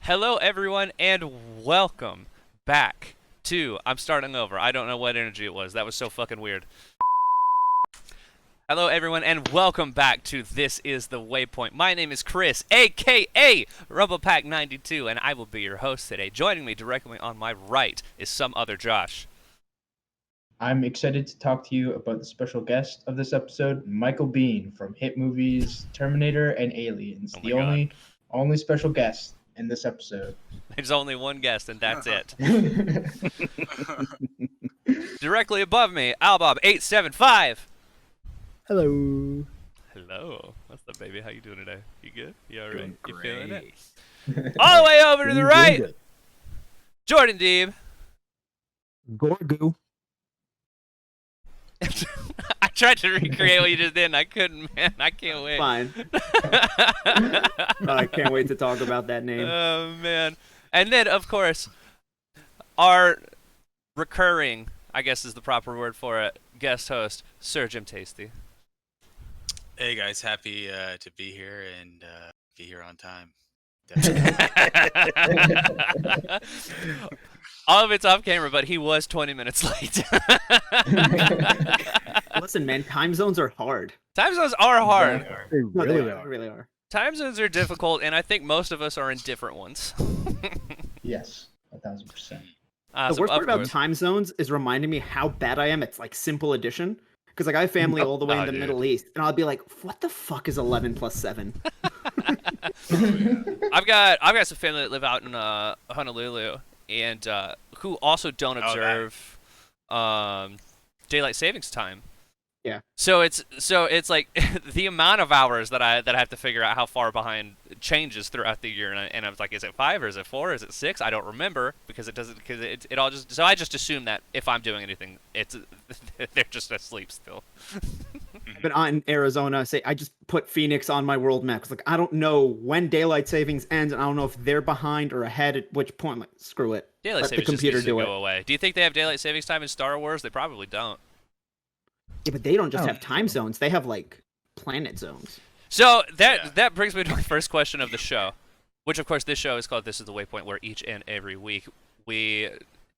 Hello, everyone, and welcome back to... I'm starting over. I don't know what energy it was. That was so fucking weird. Hello, everyone, and welcome back to This is the Waypoint. My name is Chris, a.k.a. RumblePack92, and I will be your host today. Joining me directly on my right is some other Josh. I'm excited to talk to you about the special guest of this episode, Michael Biehn from hit movies Terminator and Aliens. Oh The only special guest in this episode. There's only one guest, and that's it. Directly above me, Albob875. Hello. Hello. What's up, baby? How you doing today? You good? You all right? Doing You feeling it? great. All the way over to the Doing right, good. Jordan Deeb. Gorgu. I tried to recreate what you just did, and I couldn't, man. I can't wait. Fine. I can't wait to talk about that name. Oh, man. And then, of course, our recurring, I guess is the proper word for it, guest host, Sir Jim Tasty. Hey guys, happy to be here and be here on time. All of it's off camera, but he was 20 minutes late. Listen, man, time zones are hard. Time zones are hard. They No, they really are. are. They really are. Time zones are difficult, and I think most of us are in different ones. Yes, 1,000%. The Awesome, worst part of about course. time zones is reminding me how bad I am at like simple addition. Because like I have family all the way in the dude. Middle East, and I'll be like, "What the fuck is 11 plus 7?" I've got some family that live out in Honolulu, and who also don't observe daylight savings time. Yeah. So it's like the amount of hours that I have to figure out how far behind changes throughout the year, and I was like, is it 5 or is it 4 or is it 6? I don't remember because it doesn't, because it all just, so I just assume that if I'm doing anything, it's they're just asleep still. But in Arizona, say I just put Phoenix on my world map. 'Cause, like I don't know when daylight savings ends, and I don't know if they're behind or ahead. At which point, like screw it. Daylight Let the savings just computer needs to do go it. away. Do you think they have daylight savings time in Star Wars? They probably don't. Yeah, but they don't just Oh, have time so. zones; they have like planet zones. So Yeah. that brings me to my first question of the show, which of course this show is called This is the Waypoint, where each and every week we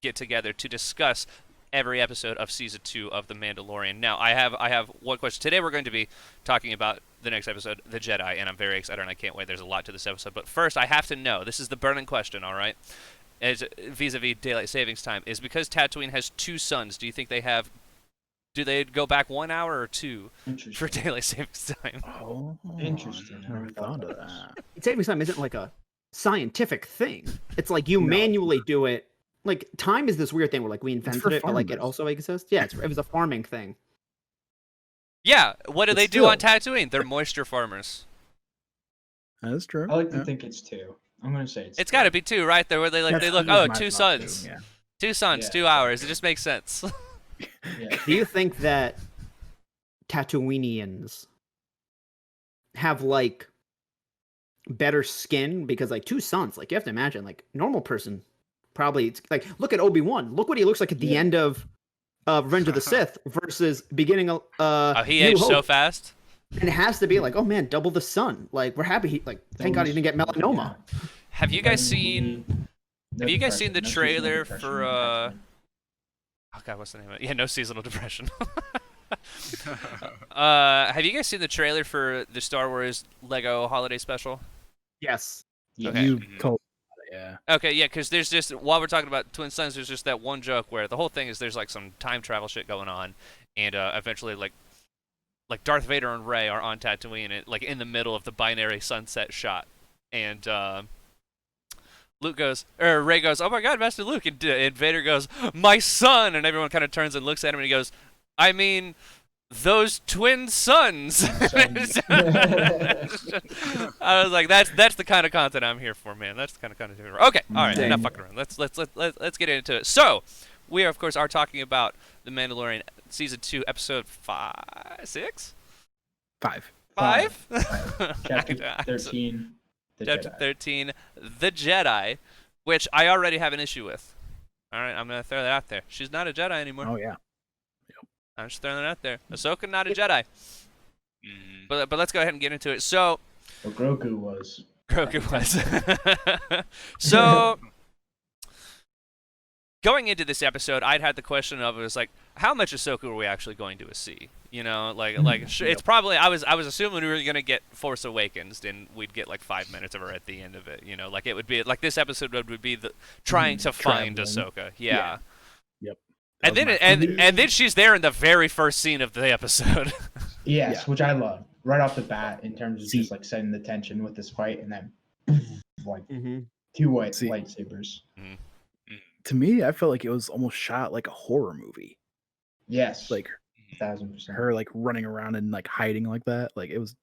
get together to discuss every episode of season 2 of The Mandalorian. Now I have one question. Today we're going to be talking about the next episode, The Jedi, and I'm very excited and I can't wait. There's a lot to this episode, but first I have to know. This is the burning question, all right? Is vis-a-vis daylight savings time, is because Tatooine has 2 suns. Do you think they have? Do they go back 1 hour or 2 for Interesting. daylight savings time? Oh, Interesting. I never thought of that. Saving time isn't like a scientific thing. It's like you manually do it. Like time is this weird thing where like we invented for it, but like it farmers. also exists. Yeah, it was a farming thing. Yeah, what do But they do on still. Tatooine? They're moisture farmers. That's true. I like to Yeah. think it's 2. I'm gonna say it's It's got to be 2, right? There where they That's look, my oh, thought 2 too, suns. Yeah. 2 suns, Yeah. 2 hours. It just makes sense. Yeah. Do you think that Tatooinians have like better skin because like 2 suns? Like you have to imagine, like normal person probably it's like look at Obi-Wan. Look what he looks like at the Yeah. end of Revenge of the Sith versus beginning of Oh, he New aged so Hope. fast. And it has to be like, oh man, double the sun. Like we're happy. Thank God he didn't get melanoma. Yeah. Have you guys seen? No Have you guys seen the depression, no seasonal trailer depression for? in Tatooine. Oh God, what's the name of it? Yeah, no seasonal depression. Have you guys seen the trailer for the Star Wars Lego Holiday Special? Yes. Yeah. Okay. You Mhm. told yeah. Okay, yeah, because there's just, while we're talking about twin suns, there's just that one joke where the whole thing is there's like some time travel shit going on, and eventually like Darth Vader and Rey are on Tatooine, and like in the middle of the binary sunset shot, and Rey goes, "Oh my God, Master Luke," and Vader goes, "My son," and everyone kind of turns and looks at him, and he goes, "I mean, those twin sons." I was like, that's the kind of content I'm here for, man. That's the kind of content I'm here for. Okay, all right, Same. enough fucking around. Let's get into it. So, we of course are talking about The Mandalorian season 2, episode 6, 5. 5. Chapter 13. The Chapter Jedi. 13, The Jedi, which I already have an issue with. All right, I'm gonna throw that out there. She's not a Jedi anymore. Oh yeah. I'm just throwing that out there. Ahsoka, not a Jedi. But let's go ahead and get into it. So Well, Grogu was. Grogu was. So going into this episode, I'd had the question of, it was like, how much Ahsoka are we actually going to see? You know, it's probably, I was assuming we were going to get Force Awakens, and we'd get like 5 minutes of her at the end of it. You know, like it would be like this episode would be the trying to find Traveling. Ahsoka. Yeah. Yep. And then and then she's there in the very first scene of the episode. Yes, Yeah. which I love right off the bat in terms of See- just like setting the tension with this fight, and then like Mm-hmm. two white See- lightsabers. To me, I felt like it was almost shot like a horror movie. Yes, Like 1000%. her like running around and like hiding like that. Like it was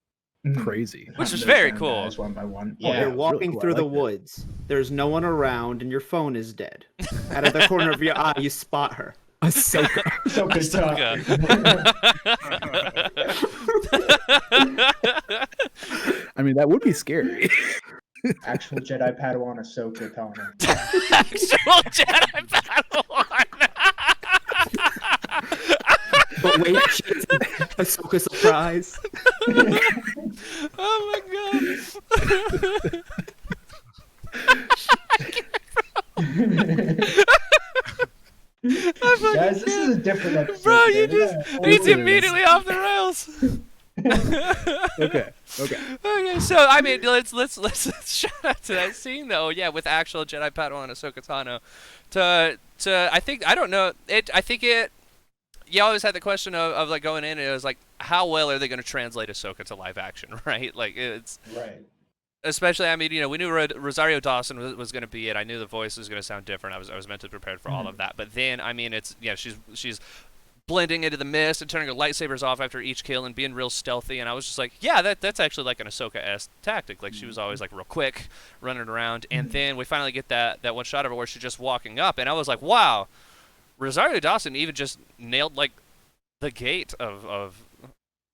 crazy. Which is Hunting very down cool. guys one by one. Oh, Yeah, You're really walking cool. I through the like that. woods. There's no one around, and your phone is dead. Out of the corner of your eye, you spot her. Ahsoka. so good Ahsoka. I mean, that would be scary. Actual Jedi Padawan Ahsoka telling her. Actual Jedi Padawan. But wait, she's Ahsoka surprise. Oh my god. Guys, this is a different episode. Bro, you today. just Yeah, he's totally. immediately off the rails. Okay. Okay, so I mean, let's shout out to that scene though. Yeah, with actual Jedi Padawan Ahsoka Tano. I think I don't know it. I think it. You always had the question of like going in, and it was like, how well are they going to translate Ahsoka to live action, right? Like it's. Right. Especially, I mean, you know, we knew Rosario Dawson was going to be it. I knew the voice was going to sound different. I was mentally prepared for all of that. But then, I mean, it's she's blending into the mist and turning her lightsabers off after each kill and being real stealthy. And I was just like, yeah, that's actually like an Ahsoka-esque tactic. Like she was always like real quick, running around. And then we finally get that one shot of her where she's just walking up, and I was like, wow, Rosario Dawson even just nailed like the gait of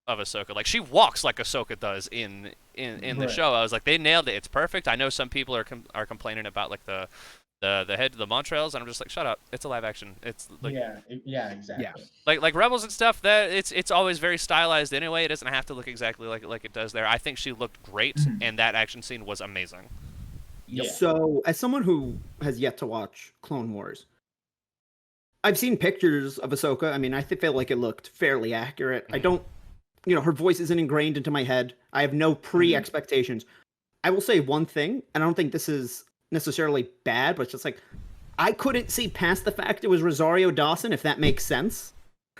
Ahsoka. Like she walks like Ahsoka does in the Right. show. I was like, they nailed it. It's perfect. I know some people are complaining about like the head to the Montrells, and I'm just like, shut up. It's a live action. It's like Yeah, exactly. Yeah. like Rebels and stuff. That it's always very stylized anyway. It doesn't have to look exactly like it does there. I think she looked great, and that action scene was amazing. Yeah. So, as someone who has yet to watch Clone Wars, I've seen pictures of Ahsoka. I mean, I feel like it looked fairly accurate. I don't, her voice isn't ingrained into my head. I have no pre-expectations. I will say one thing, and I don't think this is necessarily bad, but it's just like, I couldn't see past the fact it was Rosario Dawson, if that makes sense.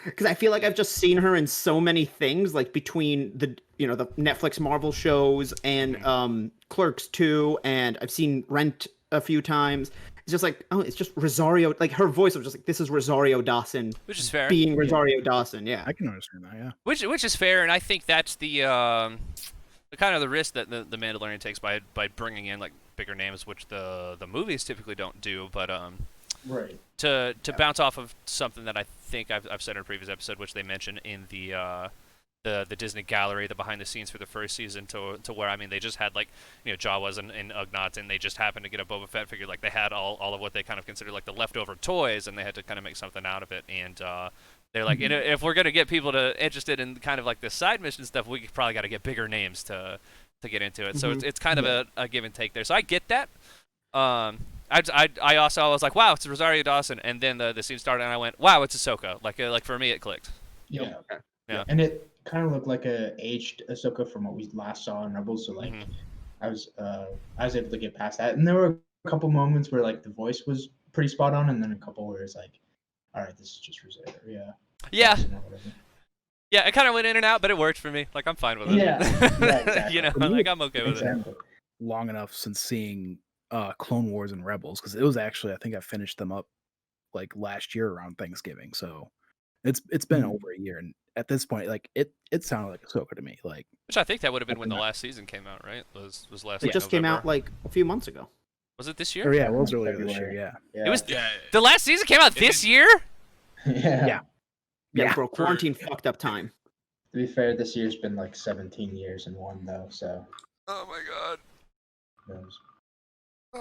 Because I feel like I've just seen her in so many things, like between the the Netflix Marvel shows and Clerks 2, and I've seen Rent a few times. It's just like, oh, it's just Rosario. Like her voice was just like, this is Rosario Dawson Which is fair. being Rosario Dawson. Yeah. I can understand that. Yeah. Which is fair, and I think that's the kind of the risk that the Mandalorian takes by bringing in like bigger names, which the movies typically don't do. But Right. to bounce off of something that I think I've said in a previous episode, which they mentioned in the Disney Gallery, the behind the scenes for the first season, to where, I mean, they just had like Jawas and Ugnaughts, and they just happened to get a Boba Fett figure. Like they had all of what they kind of considered like the leftover toys, and they had to kind of make something out of it. And they're like, if we're gonna get people interested in kind of like the side mission stuff, we probably got to get bigger names to get into it. So it's kind of a give and take there. So I get that. I also was like, wow, it's Rosario Dawson, and then the scene started, and I went, wow, it's Ahsoka. Like for me, it clicked. Yeah. Okay. Yeah. And it kind of looked like a aged Ahsoka from what we last saw in Rebels. So like, I was able to get past that, and there were a couple moments where like the voice was pretty spot on, and then a couple where it's like, all right, this is just Rosario. Yeah. Yeah. Dawson or whatever. Yeah, it kind of went in and out, but it worked for me. Like I'm fine with it. Yeah. Exactly. Like I'm okay with it. Exactly. Long enough since seeing Clone Wars and Rebels, because it was actually, I think I finished them up like last year around Thanksgiving. So it's been over a year, and at this point, like it sounded like Ahsoka to me. Like, Which I think that would have been when the last season came out, right? Was last. It just came out like a few months ago. Was it this or year? yeah, it was earlier this year. February. Yeah. Yeah. It was Yeah. the last season came out this year. Yeah. Yeah. Bro, quarantine fucked up time. To be fair, this year's been like 17 years in one though, so. Oh my god. who knows?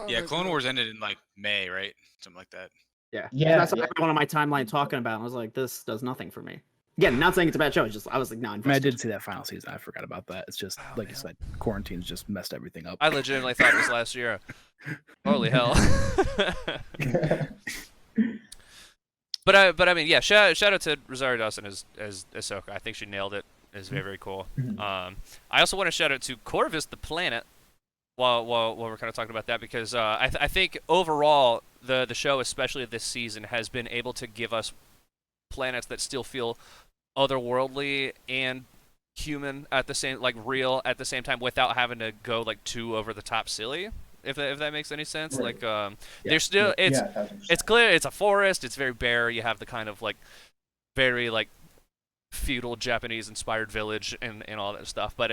Yeah, Clone Wars ended in like May, right? Something like that. Yeah. Yeah, That's yeah. everyone on my timeline talking about. I was like, this does nothing for me. Again, not saying it's a bad show. It's just I was like, no, I mean, I did see that final season. I forgot about that. It's just Oh, like man. you said, quarantine's just messed everything up. I legitimately thought it was last year. Holy hell. But I mean, yeah. Shout out to Rosario Dawson as Ahsoka. I think she nailed it. It's very, very cool. I also want to shout out to Corvus the planet. While we're kind of talking about that, because I think overall the show, especially this season, has been able to give us planets that still feel otherworldly and human at the same, like real at the same time, without having to go like too over the top silly. If that makes any sense. Right. Like there's still it's 1000%. clear it's a forest. It's very bare. You have the kind of like very like feudal Japanese inspired village and all that stuff. But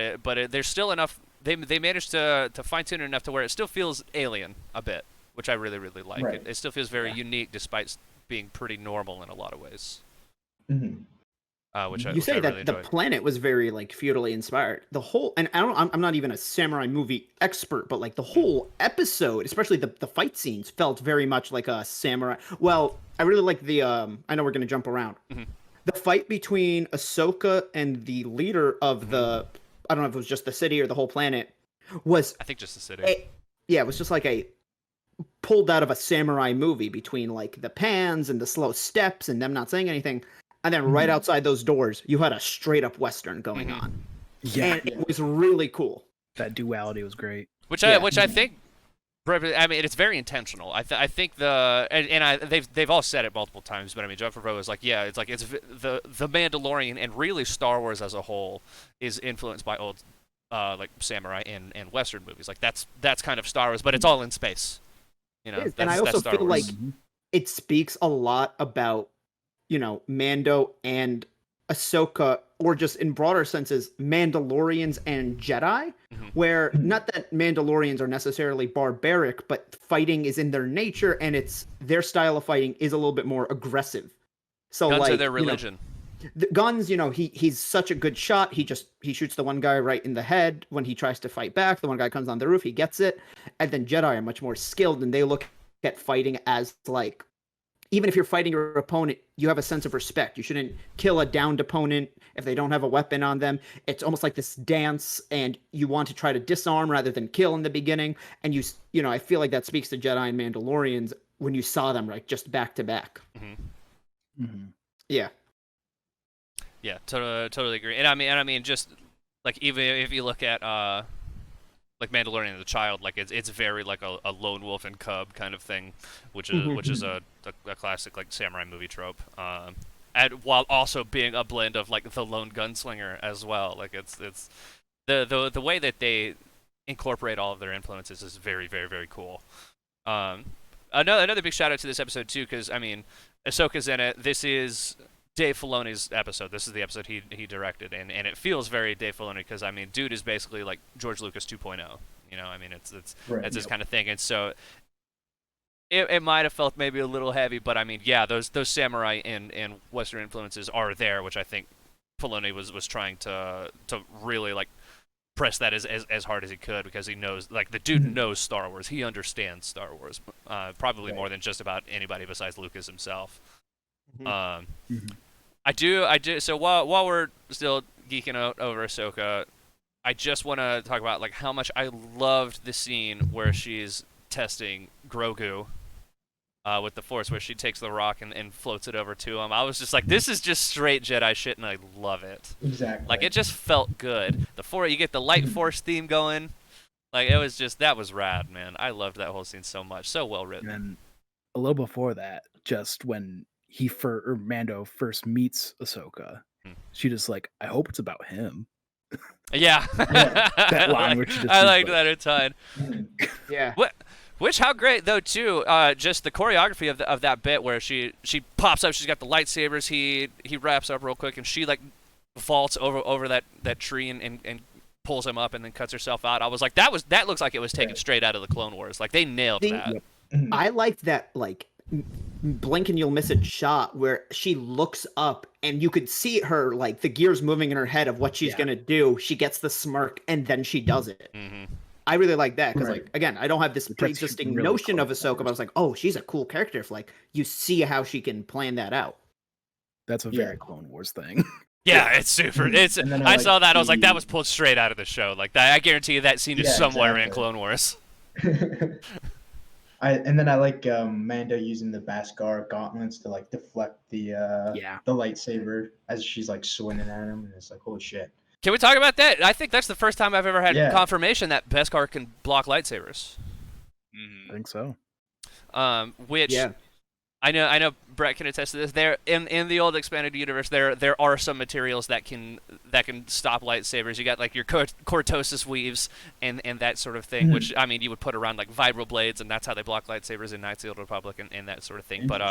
there's still enough. They managed to fine tune it enough to where it still feels alien a bit, which I really like. Right. It still feels very unique despite being pretty normal in a lot of ways. Mhm. Which You I say that really the enjoyed. planet was very like feudally inspired. The whole, and I'm not even a samurai movie expert, but like the whole episode, especially the fight scenes, felt very much like a samurai. Well, I really like the I know we're gonna jump around. Mhm. The fight between Ahsoka and the leader of the, I don't know if it was just the city or the whole planet, was I think just the city. yeah, it was just like a pulled out of a samurai movie between like the pans and the slow steps and them not saying anything. And then right outside those doors, you had a straight up Western going on. Yeah, And it was really cool. that duality was great. Which Yeah. I think, I mean, it's very intentional. I think they've all said it multiple times, but I mean, John Favreau is like, yeah, it's like the Mandalorian and really Star Wars as a whole is influenced by old like samurai and Western movies. Like that's kind of Star Wars, but it's all in space. You know, It is. that's, And I also that's Star feel Wars. like it speaks a lot about, you know, Mando and Ahsoka, or just in broader senses, Mandalorians and Jedi, where not that Mandalorians are necessarily barbaric, but fighting is in their nature, and it's their style of fighting is a little bit more aggressive. So Guns like, are their you know, religion. the guns, you know, he's such a good shot. He shoots the one guy right in the head when he tries to fight back. The one guy comes on the roof, he gets it. And then Jedi are much more skilled, and they look at fighting as like, even if you're fighting your opponent, you have a sense of respect. You shouldn't kill a downed opponent if they don't have a weapon on them. It's almost like this dance, and you want to try to disarm rather than kill in the beginning. And you know, I feel like that speaks to Jedi and Mandalorians when you saw them like just back to back. Yeah. Yeah, totally agree. And I mean, just like even if you look at like Mandalorian and the Child, like it's very like a lone wolf and cub kind of thing, which is a classic like samurai movie trope. And while also being a blend of like the lone gunslinger as well. Like it's the way that they incorporate all of their influences is very, very, very cool. Another big shout out to this episode too, because I mean, Ahsoka's in it. This is Dave Filoni's episode. This is the episode he directed, and it feels very Dave Filoni because I mean, dude is basically like George Lucas 2.0. You know, I mean, it's Right, that's his yep. kind of thing, and so it might have felt maybe a little heavy, but I mean, yeah, those samurai and Western influences are there, which I think Filoni was trying to really like press that as hard as he could, because he knows, like, the dude knows Star Wars. He understands Star Wars, probably more than just about anybody besides Lucas himself. I do. So while we're still geeking out over Ahsoka, I just want to talk about like how much I loved the scene where she's testing Grogu with the Force, where she takes the rock and floats it over to him. I was just like, this is just straight Jedi shit, and I love it. Exactly. Like, it just felt good. You get the light Force theme going. Like, it was just, that was rad, man. I loved that whole scene so much. So well written. And a little before that, just when Mando first meets Ahsoka, she just like, I hope it's about him. Yeah. That line where she just I is liked like- that a ton. Yeah. Which, how great though too. Just the choreography of that bit where she pops up. She's got the lightsabers. He wraps up real quick, and she like vaults over that tree and pulls him up, and then cuts herself out. I was like, that looks like it was taken straight out of the Clone Wars. Like, they nailed that. I liked that, like, blink and you'll miss it shot where she looks up and you could see her, like, the gears moving in her head of what she's gonna do. She gets the smirk and then she does it. I really like that because, like, again, I don't have this pre-existing really notion of close Ahsoka, but I was like, oh, she's a cool character. If, like, you see how she can plan that out. That's a Yeah. very Clone Wars thing. Yeah, it's super. It's. And then I I saw like that. I was like, the- that was pulled straight out of the show. Like that. I guarantee you that scene is Yeah, somewhere in exactly. Clone Wars. And then I like Mando using the Beskar gauntlets to like deflect the Yeah. the lightsaber as she's like swinging at him, and it's like holy shit. Can we talk about that? I think that's the first time I've ever had Yeah. confirmation that Beskar can block lightsabers. I think so. Which Yeah. I know Brett can attest to this. There in the old expanded universe, there are some materials that can stop lightsabers. You got like your cortosis weaves and that sort of thing, which I mean you would put around like vibroblades, and that's how they block lightsabers in Knights of the Old Republic and that sort of thing. But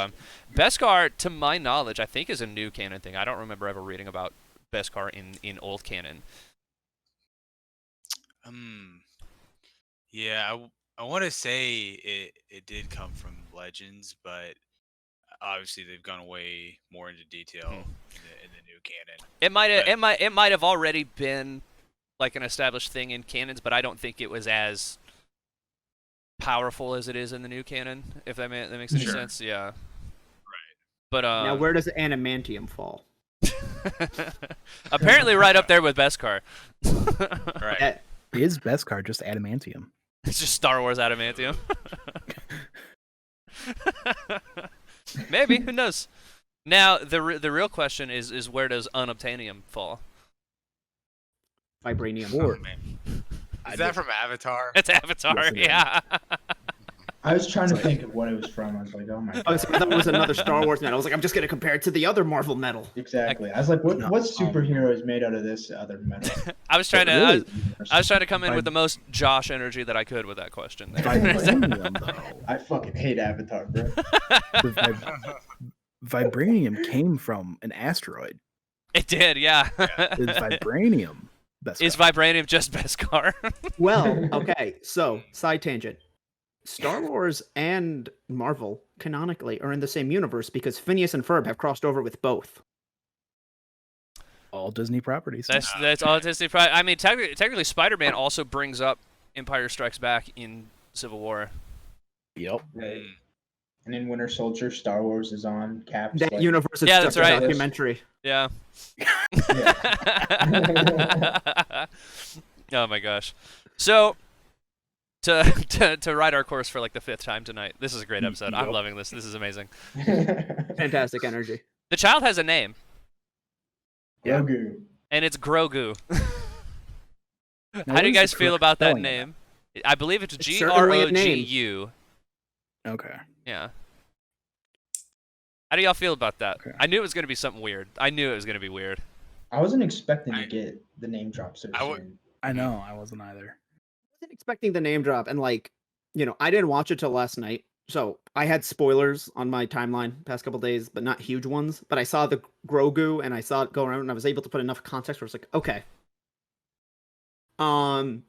Beskar, to my knowledge, I think is a new canon thing. I don't remember ever reading about Beskar in old canon. Yeah, I want to say it did come from Legends, but obviously they've gone way more into detail in the new canon. It might have already been like an established thing in canons, but I don't think it was as powerful as it is in the new canon. If that makes any sense, yeah. Right. But Now, where does adamantium fall? apparently right up there with Beskar. Right. Is Beskar just adamantium? It's just Star Wars adamantium. Maybe, who knows? Now the real question is where does unobtainium fall? Vibranium. Or Is that from Avatar? It's Avatar, Yes, it is. yeah. I was trying to think of what it was from. I was like, oh my Oh, god. so I thought it was another Star Wars medal. I was like, I'm just gonna compare it to the other Marvel medal. Exactly. I was like, what No, superhero is made out of this other metal? I was trying to really? I was trying to come in Vib- with the most Josh energy that I could with that question. Vibranium, though. I fucking hate Avatar, bro. The Vibranium came from an asteroid. It did, yeah. It's Vibranium. Beskar. Is Vibranium just Beskar? Well, okay. So, side tangent. Star Wars and Marvel canonically are in the same universe because Phineas and Ferb have crossed over with both. all Disney properties. That's all Disney. I mean, technically, Spider-Man also brings up Empire Strikes Back in Civil War. Yep. Right. And in Winter Soldier, Star Wars is on. Caps. That like, universe is Yeah, just that's a right. documentary. Yeah. Yeah. Oh my gosh. So to ride our course for like the 5th time tonight. This is a great episode. I'm Yep. loving this. This is amazing. Fantastic energy. The child has a name, Yeah. Grogu. and it's Grogu. Now, How what do you is guys the feel correct about that spelling of name? I believe it's It's certainly a name. Grogu. Okay. Yeah. How do y'all feel about that? Okay. I knew it was going to be something weird. I knew it was going to be weird. I wasn't expecting to I- get the name drop so I would- soon. I know. I wasn't either. I wasn't expecting the name drop, and like, I didn't watch it till last night, so I had spoilers on my timeline past couple days, but not huge ones. But I saw the Grogu, and I saw it go around, and I was able to put enough context where it's like, okay, and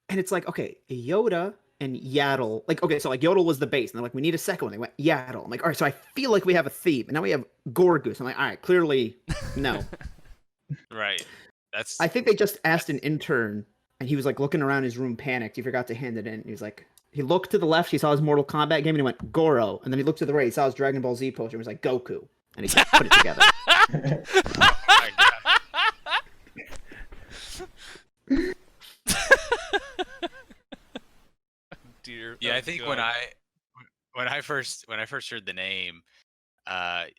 it's like, okay, Yoda and Yaddle, like, okay, so like Yodel was the base, and they're like, we need a second one. They went Yaddle. I'm like, all right, so I feel like we have a theme, and now we have Grogus. I'm like, all right, clearly, no. Right. That's I think they just asked an intern, and he was like looking around his room, panicked. He forgot to hand it in. He was like, he looked to the left, he saw his Mortal Kombat game, and he went Goro. And then he looked to the right, he saw his Dragon Ball Z poster, and was like Goku, and he just put it together. oh my God. Dear. Yeah, oh I think God. when I first heard the name, kind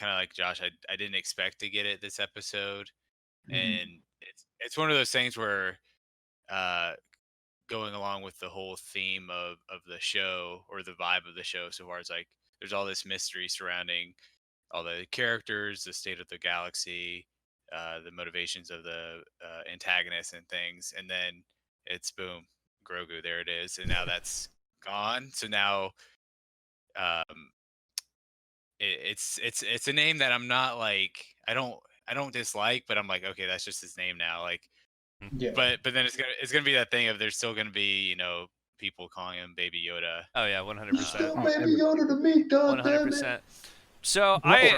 of like Josh, I didn't expect to get it this episode, and it's one of those things where going along with the whole theme of the show, or the vibe of the show, so far as like there's all this mystery surrounding all the characters, the state of the galaxy, the motivations of the antagonists and things, and then it's boom, Grogu, there it is, and now that's gone. So now it's a name that I'm not like, I don't dislike, but I'm like, okay, that's just his name now, like. Yeah. But then it's gonna be that thing of there's still gonna be people calling him Baby Yoda. Oh yeah, 100%. Oh, Baby Yoda to me, God damn it. 100%. So Right.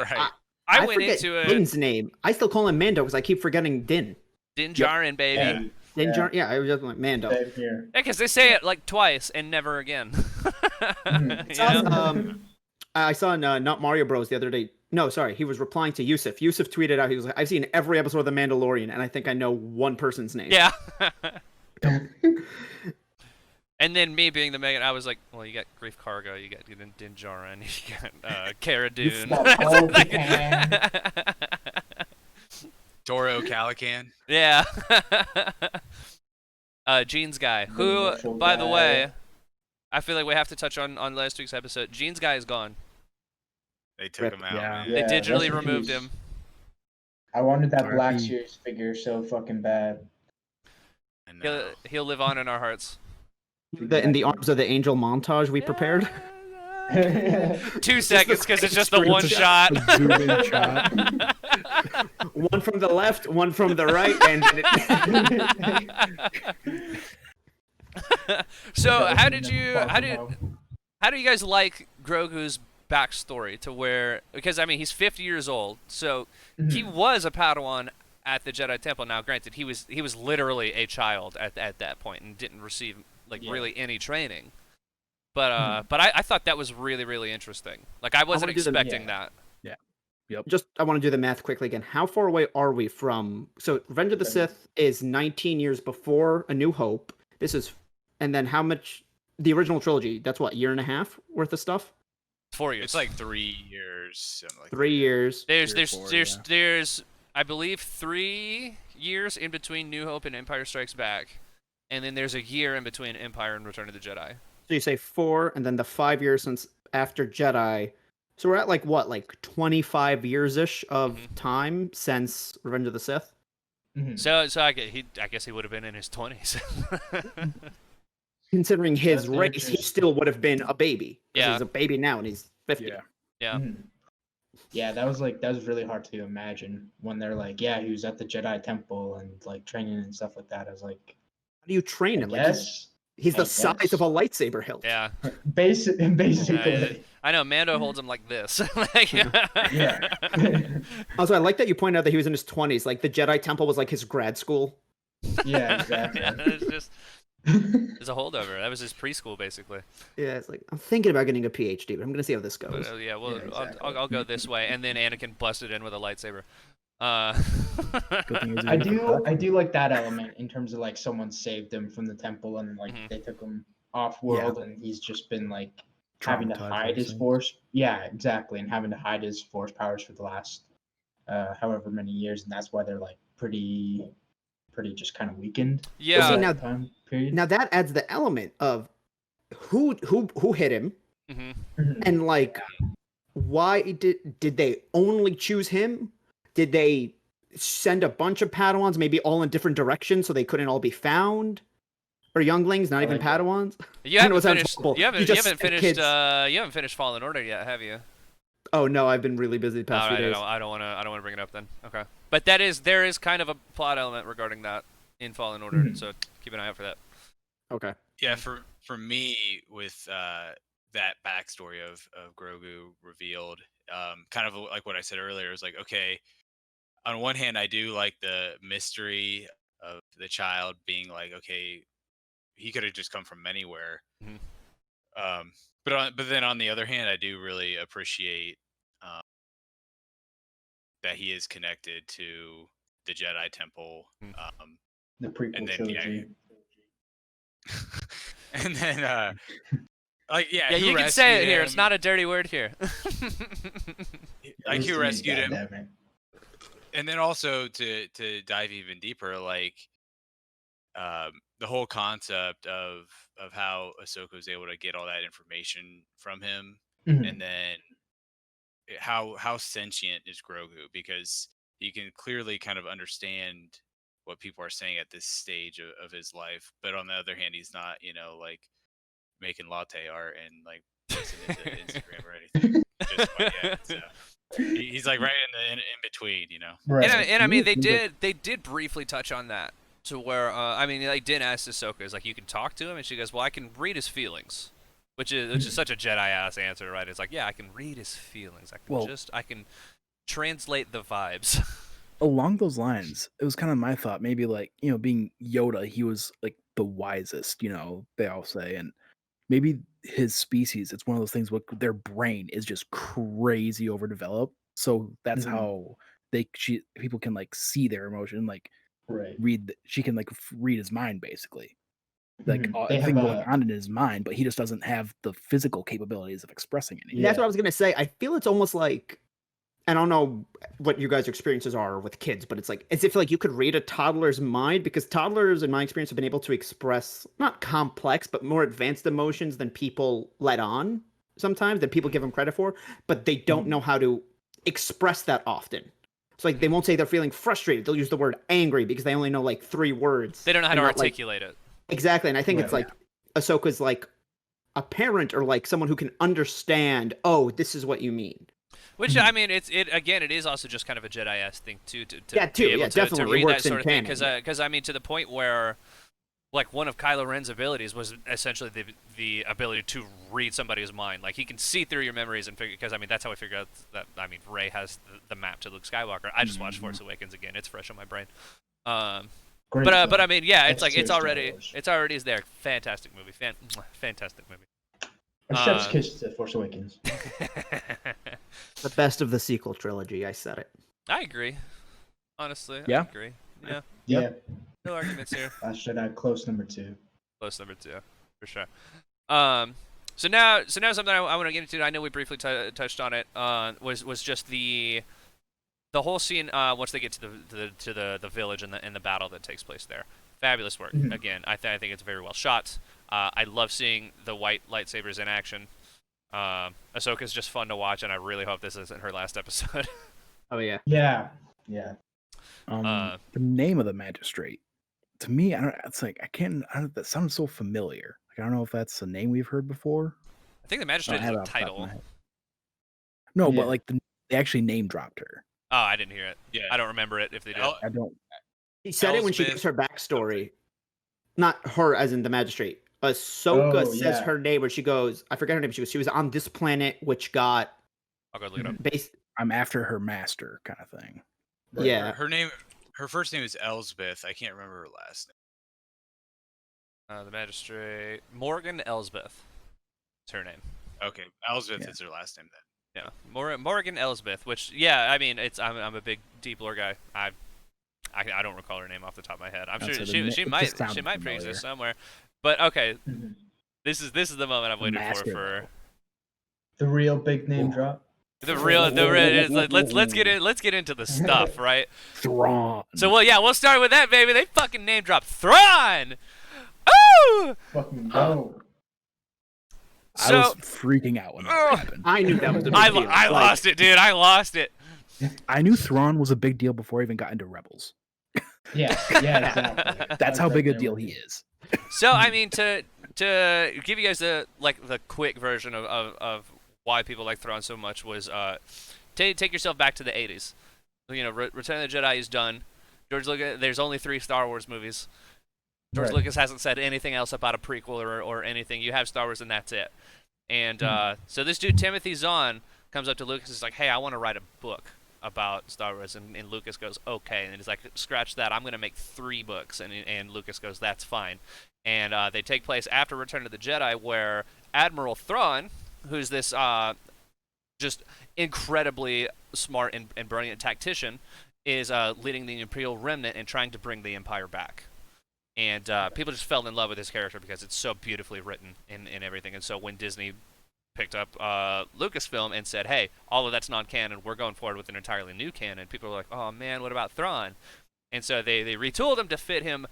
I went forget into it. Din's name. I still call him Mando because I keep forgetting Din. Din Djarin, baby. Yeah. Din Yeah. Djar- yeah, I was just like Mando. Same here. Yeah, because they say it like twice and never again. Mhm. You know? I saw in Not Mario Bros the other day. No, sorry, he was replying to Yusuf. Yusuf tweeted out, he was like, "I've seen every episode of The Mandalorian, and I think I know one person's name." Yeah. And then me being the Megan, I was like, well, you got Grief Karga, you got Din Djarin, you got Cara Dune. Toro Calican. Yeah. Jeans Guy, who, Initial by the guy. way, I feel like we have to touch on last week's episode. Jeans Guy is gone. They took Rip, him out, yeah. man. They Yeah, digitally rest in removed peace. him. I wanted that Black RIP. Series figure so fucking bad. I know. He'll live on in our hearts. In the arms of the angel montage we prepared. 2 seconds, because it's just the one shot. A zoom-in shot. One from the left, one from the right, and So That how was did in you Far how From did Home. how do you guys like Grogu's backstory to where, because I mean he's 50 years old, so he Mhm. was a Padawan at the Jedi Temple. Now granted he was literally a child at that point and didn't receive like Yeah. really any training. But I thought that was really, really interesting. Like I wasn't wanna do the- expecting yeah. that. just I want to do the math quickly again. How far away are we from? So Revenge of the Seven. Sith is 19 years before A New Hope. This is, and then how much? The original trilogy. That's what, year and a half worth of stuff. 4 years. It's like 3 years, something like 3 years. There's 3 or 4, yeah. there's I believe 3 years in between New Hope and Empire Strikes Back, and then there's a year in between Empire and Return of the Jedi. So you say 4, and then the 5 years since after Jedi. So we're at like what, like 25 years ish of Mhm. time since Revenge of the Sith. Mhm. So I guess he would have been in his 20s. Considering his That's race, he interesting. still would have been a baby. 'Cause Yeah. he's a baby now, and he's 50. Yeah. Yeah. Mhm. Yeah, that was really hard to imagine when they're like, yeah, he was at the Jedi Temple and like training and stuff like that. I was like, How do you train I him? Like he's I the size guess. of a lightsaber hilt. Yeah. basically. I know Mando holds him like this. Like- Yeah. Also, I like that you point out that he was in his 20s. Like the Jedi Temple was like his grad school. Yeah, exactly. Yeah, it's just it's a holdover. That was his preschool basically. Yeah, it's like I'm thinking about getting a PhD, but I'm gonna see how this But, goes. yeah, well, Yeah, exactly. I'll go this way, and then Anakin busted in with a lightsaber. Good thing he was I in the do like that element in terms of like someone saved him from the temple and like Mhm. they took him off world and he's just been like having to Traumatized hide his racing. force. Yeah, exactly, and having to hide his force powers for the last however many years, and that's why they're like pretty just kind of weakened. Yeah. See, over now- that time period. Now that adds the element of who hit him, Mhm. and like why did they only choose him? Did they send a bunch of Padawans, maybe all in different directions, so they couldn't all be found? Or younglings, not I even like that. Padawans? You I know haven't it sounds finished. horrible. You haven't. You You just haven't said finished. kids. You haven't finished Fallen Order yet, have you? Oh no, I've been really busy the past few days. I don't want to bring it up then. Okay. But there is kind of a plot element regarding that in Fallen Order, Mhm. so keep an eye out for that. Okay. Yeah, for me with that backstory of Grogu revealed, kind of like what I said earlier, it was like, okay, on one hand I do like the mystery of the child being like, okay, he could have just come from anywhere. Mhm. But then on the other hand, I do really appreciate that he is connected to the Jedi Temple. Mm. The prequel And then, trilogy. And then like Yeah, who you can say it rescued here. It's him? not a dirty word here. Like who rescued him. Goddammit. And then also to dive even deeper, like the whole concept of how Ahsoka was able to get all that information from him, Mhm. and then how sentient is Grogu, because you can clearly kind of understand what people are saying at this stage of his life, but on the other hand, he's not, like making latte art and like posting it to Instagram or anything just quite yet. So he's like right in between, Right. And I mean, they Yeah, did briefly touch on that to where I mean, like Din asked Ahsoka, is like, you can talk to him, and she goes, well, I can read his feelings, which is such a Jedi ass answer, right? It's like, yeah, I can read his feelings. I can translate the vibes. Along those lines, it was kind of my thought. Maybe like being Yoda, he was like the wisest. They all say, and maybe his species. It's one of those things where their brain is just crazy overdeveloped. So that's Mhm. how people can like see their emotion, like Right. she can like read his mind basically. Like Mhm. They everything have going a on in his mind, but he just doesn't have the physical capabilities of expressing anything. That's Yeah. what I was gonna say. I feel it's almost like, I don't know what you guys' experiences are with kids, but it's like as if like you could read a toddler's mind, because toddlers, in my experience, have been able to express not complex but more advanced emotions than people let on sometimes, than people give them credit for, but they don't know how to express that often. So like they won't say they're feeling frustrated. They'll use the word angry because they only know like 3 words. They don't know how and to not, like, articulate it. exactly, and I think it's Right. like Ahsoka's like a parent or like someone who can understand, oh, this is what you mean. Which I mean, it is also just kind of a Jedi-esque thing too, to Yeah, be too. able Yeah, to definitely. It read that works in sort of thing. canon, Because I mean, to the point where, like, one of Kylo Ren's abilities was essentially the ability to read somebody's mind. Like, he can see through your memories and figure. Because I mean, that's how I figured out that. I mean, Rey has the map to Luke Skywalker. I just watched Force Awakens again. It's fresh on my brain. Great But film. I mean, yeah, it's like S-tier Star already Wars. is there. Fantastic movie. Fantastic movie. A chef's kiss to Force Awakens. The best of the sequel trilogy. I said it. I agree. Honestly, Yeah. I agree. Yeah, Yeah. no arguments here. Last Jedi, close number 2. Close number 2, for sure. So now something I want to get into. I know we briefly touched on it. Was just the whole scene once they get to the village and the battle that takes place there. Fabulous work. Mhm. Again, I think it's very well shot. I love seeing the white lightsabers in action. Ahsoka's just fun to watch, and I really hope this isn't her last episode. Oh yeah. Yeah. Yeah. The name of the magistrate, to me, I don't. It's like that sounds so familiar. Like I don't know if that's a name we've heard before. I think the I magistrate don't is have it a off the top of title. my head. No, Yeah. but like they actually name dropped her. Oh, I didn't hear it. Yeah. I don't remember it if they did. I don't. She said it when she gives her backstory. Not her as in the magistrate. Ahsoka Oh, says yeah. her name where she goes, I forget her name. She was on this planet which got I'll go look it up. based. I'm after her master, kind of thing. Right. Yeah. Her first name is Elsbeth. I can't remember her last name. The magistrate Morgan Elsbeth. Is her name. Okay, Elsbeth Yeah. is her last name then. Yeah, Morgan Elsbeth. Which, yeah, I mean, I'm a big deep lore guy. I don't recall her name off the top of my head. I'm sure So she it just might sounded pre-exist familiar. somewhere. But okay, Mhm. this is the moment I've waited Master, for. The real big name drop. The real let's get into the stuff, right? Thrawn. So we'll start with that, baby. They fucking name drop Thrawn. Oh! Fucking go. I was freaking out when that happened. I knew that was a big I deal. lost it, dude. I lost it. I knew Thrawn was a big deal before I even got into Rebels. Yeah. Yeah. Exactly. That's how big a deal he is. So I mean, to give you guys the quick version of why people like Thrawn so much was take yourself back to the 80s. You know, Return of the Jedi is done. George Lucas, there's only 3 Star Wars movies. George Right. Lucas hasn't said anything else about a prequel or anything. You have Star Wars and that's it. And so this dude Timothy Zahn comes up to Lucas and is like, "Hey, I want to write a book about Star Wars," and Lucas goes, "Okay," and he's like, "Scratch that, I'm gonna make 3 books," and Lucas goes, "That's fine," and they take place after Return of the Jedi, where Admiral Thrawn, who's this just incredibly smart and brilliant tactician, is leading the Imperial Remnant and trying to bring the Empire back. And people just fell in love with his character because it's so beautifully written and everything. And so when Disney picked up Lucasfilm and said, "Hey, all of that's non-canon. We're going forward with an entirely new canon," people were like, "Oh man, what about Thrawn?" And so they retooled him to fit him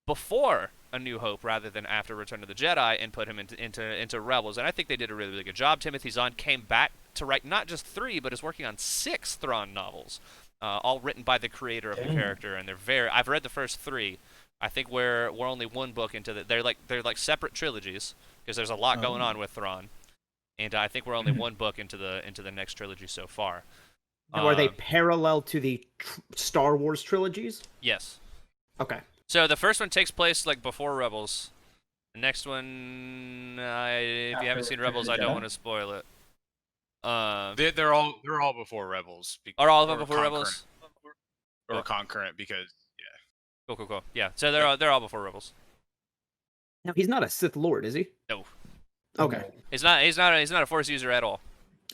before A New Hope rather than after Return of the Jedi and put him into Rebels. And I think they did a really, really good job. Timothy Zahn came back to write not just 3, but is working on 6 Thrawn novels, all written by the creator of the character. And I've read the first 3. I think we're only 1 book into they're like separate trilogies because there's a lot going on with Thrawn. And I think we're only 1 book into the next trilogy so far. Now, are they parallel to the Star Wars trilogies? Yes. Okay. So the first one takes place like before Rebels. The next one, if you haven't seen Rebels, I don't want to spoil it. They're all before Rebels. Are all of them or before Rebels? Or concurrent because Cool. Yeah. So they're all before Rebels. Now he's not a Sith Lord, is he? No. Okay. He's not a Force user at all.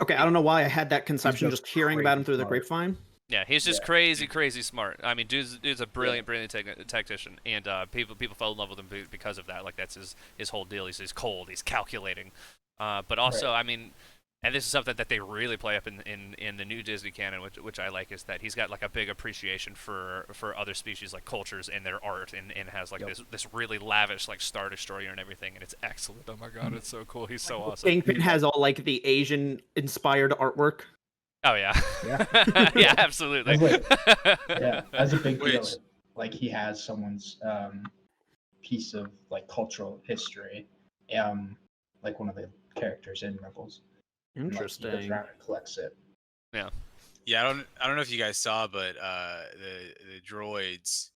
Okay, I don't know why I had that conception just just hearing about him crazy through the smart. grapevine. Yeah, he's just Yeah. crazy smart. I mean, dude's a brilliant tactician, and people fell in love with him because of that. Like that's his whole deal. He's cold, he's calculating, but also, Right. I mean, and this is something that they really play up in the new Disney canon, which I like, is that he's got like a big appreciation for other species, like cultures and their art, and has like this really lavish like Star Destroyer and everything, and it's excellent. Oh my god, it's so cool. He's so awesome. Kingpin has all like the Asian inspired artwork. Oh yeah, Yeah. yeah, absolutely. Yeah, that's a big deal. Which- Like he has someone's piece of like cultural history, like one of the characters in Rebels. And, like, he goes around and collects it. Yeah, I don't know if you guys saw, but the droids.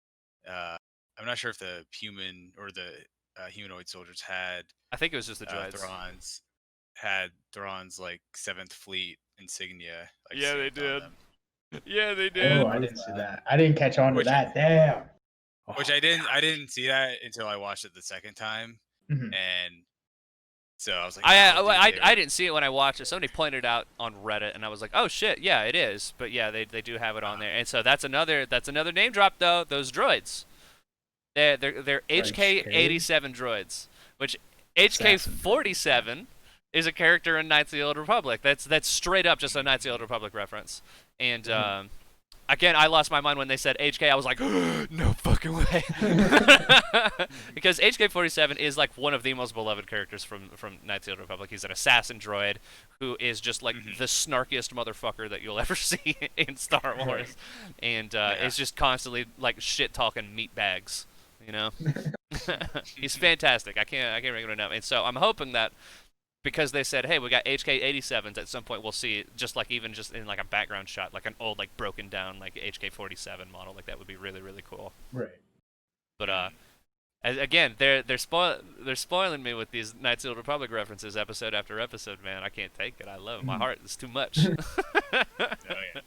I'm not sure if the human or the humanoid soldiers had I think it was just the droids. had Thrawn's like 7th Fleet insignia. Like, Yeah, they stamped on did. them. Yeah, they did. Oh, I didn't see that. I didn't catch on to Which- that. Damn. Which I didn't see that until I watched it the second time, Mhm. and so I was like, I oh, dude, they I were- didn't see it when I watched it. Somebody pointed it out on Reddit, and I was like, "Oh shit, yeah, it is." But yeah, they do have it on there, and so that's another name drop though. Those droids, they're HK-87 droids, which HK-47 is a character in Knights of the Old Republic. That's straight up just a Knights of the Old Republic reference, and again, I lost my mind when they said HK. I was like, no fucking way. Because HK-47 is like one of the most beloved characters from Knights of the Old Republic. He's an assassin droid who is just like the snarkiest motherfucker that you'll ever see in Star Wars. And is just constantly like shit talking meat bags, you know? He's fantastic. I can't recommend enough. And so I'm hoping that because they said, hey, we got HK-87s, at some point we'll see just like even just in like a background shot, like an old like broken down like HK-47 model, like that would be really cool. Right. But again, they're spoiling me with these Knights of the Old Republic references episode after episode, man. I can't take it. I love it. My heart is too much. Oh, yeah.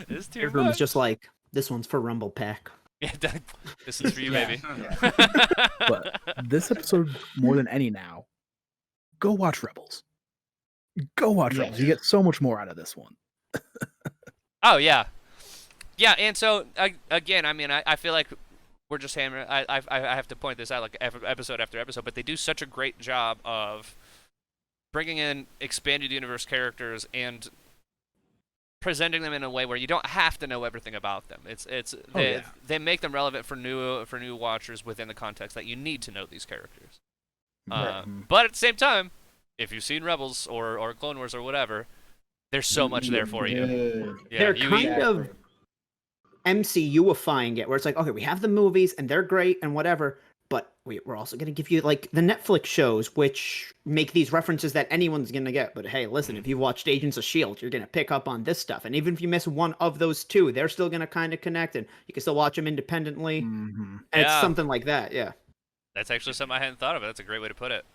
It's too Everyone's much. just like, this one's for Rumble Pack. Yeah, this is for you, Yeah. baby. Yeah. But this episode, more than any now, go watch Rebels. Go watch Rebels. You Yes. get so much more out of this one. Oh yeah, yeah. And so again, I mean, I feel like we're just hammering. I have to point this out like episode after episode, but they do such a great job of bringing in expanded universe characters and presenting them in a way where you don't have to know everything about them. They make them relevant for new watchers within the context that you need to know these characters. Right. But at the same time, if you've seen Rebels or Clone Wars or whatever, there's so much there for you. Good. Yeah, They're you kind eat- of MCU-ifying it, where it's like, okay, we have the movies and they're great and whatever, but we're also going to give you like the Netflix shows, which make these references that anyone's going to get. But hey, listen, if you watched Agents of S.H.I.E.L.D., you're going to pick up on this stuff. And even if you miss one of those two, they're still going to kind of connect, and you can still watch them independently. Mm-hmm. And it's Yeah. something like that, yeah. That's actually something I hadn't thought of. That's a great way to put it.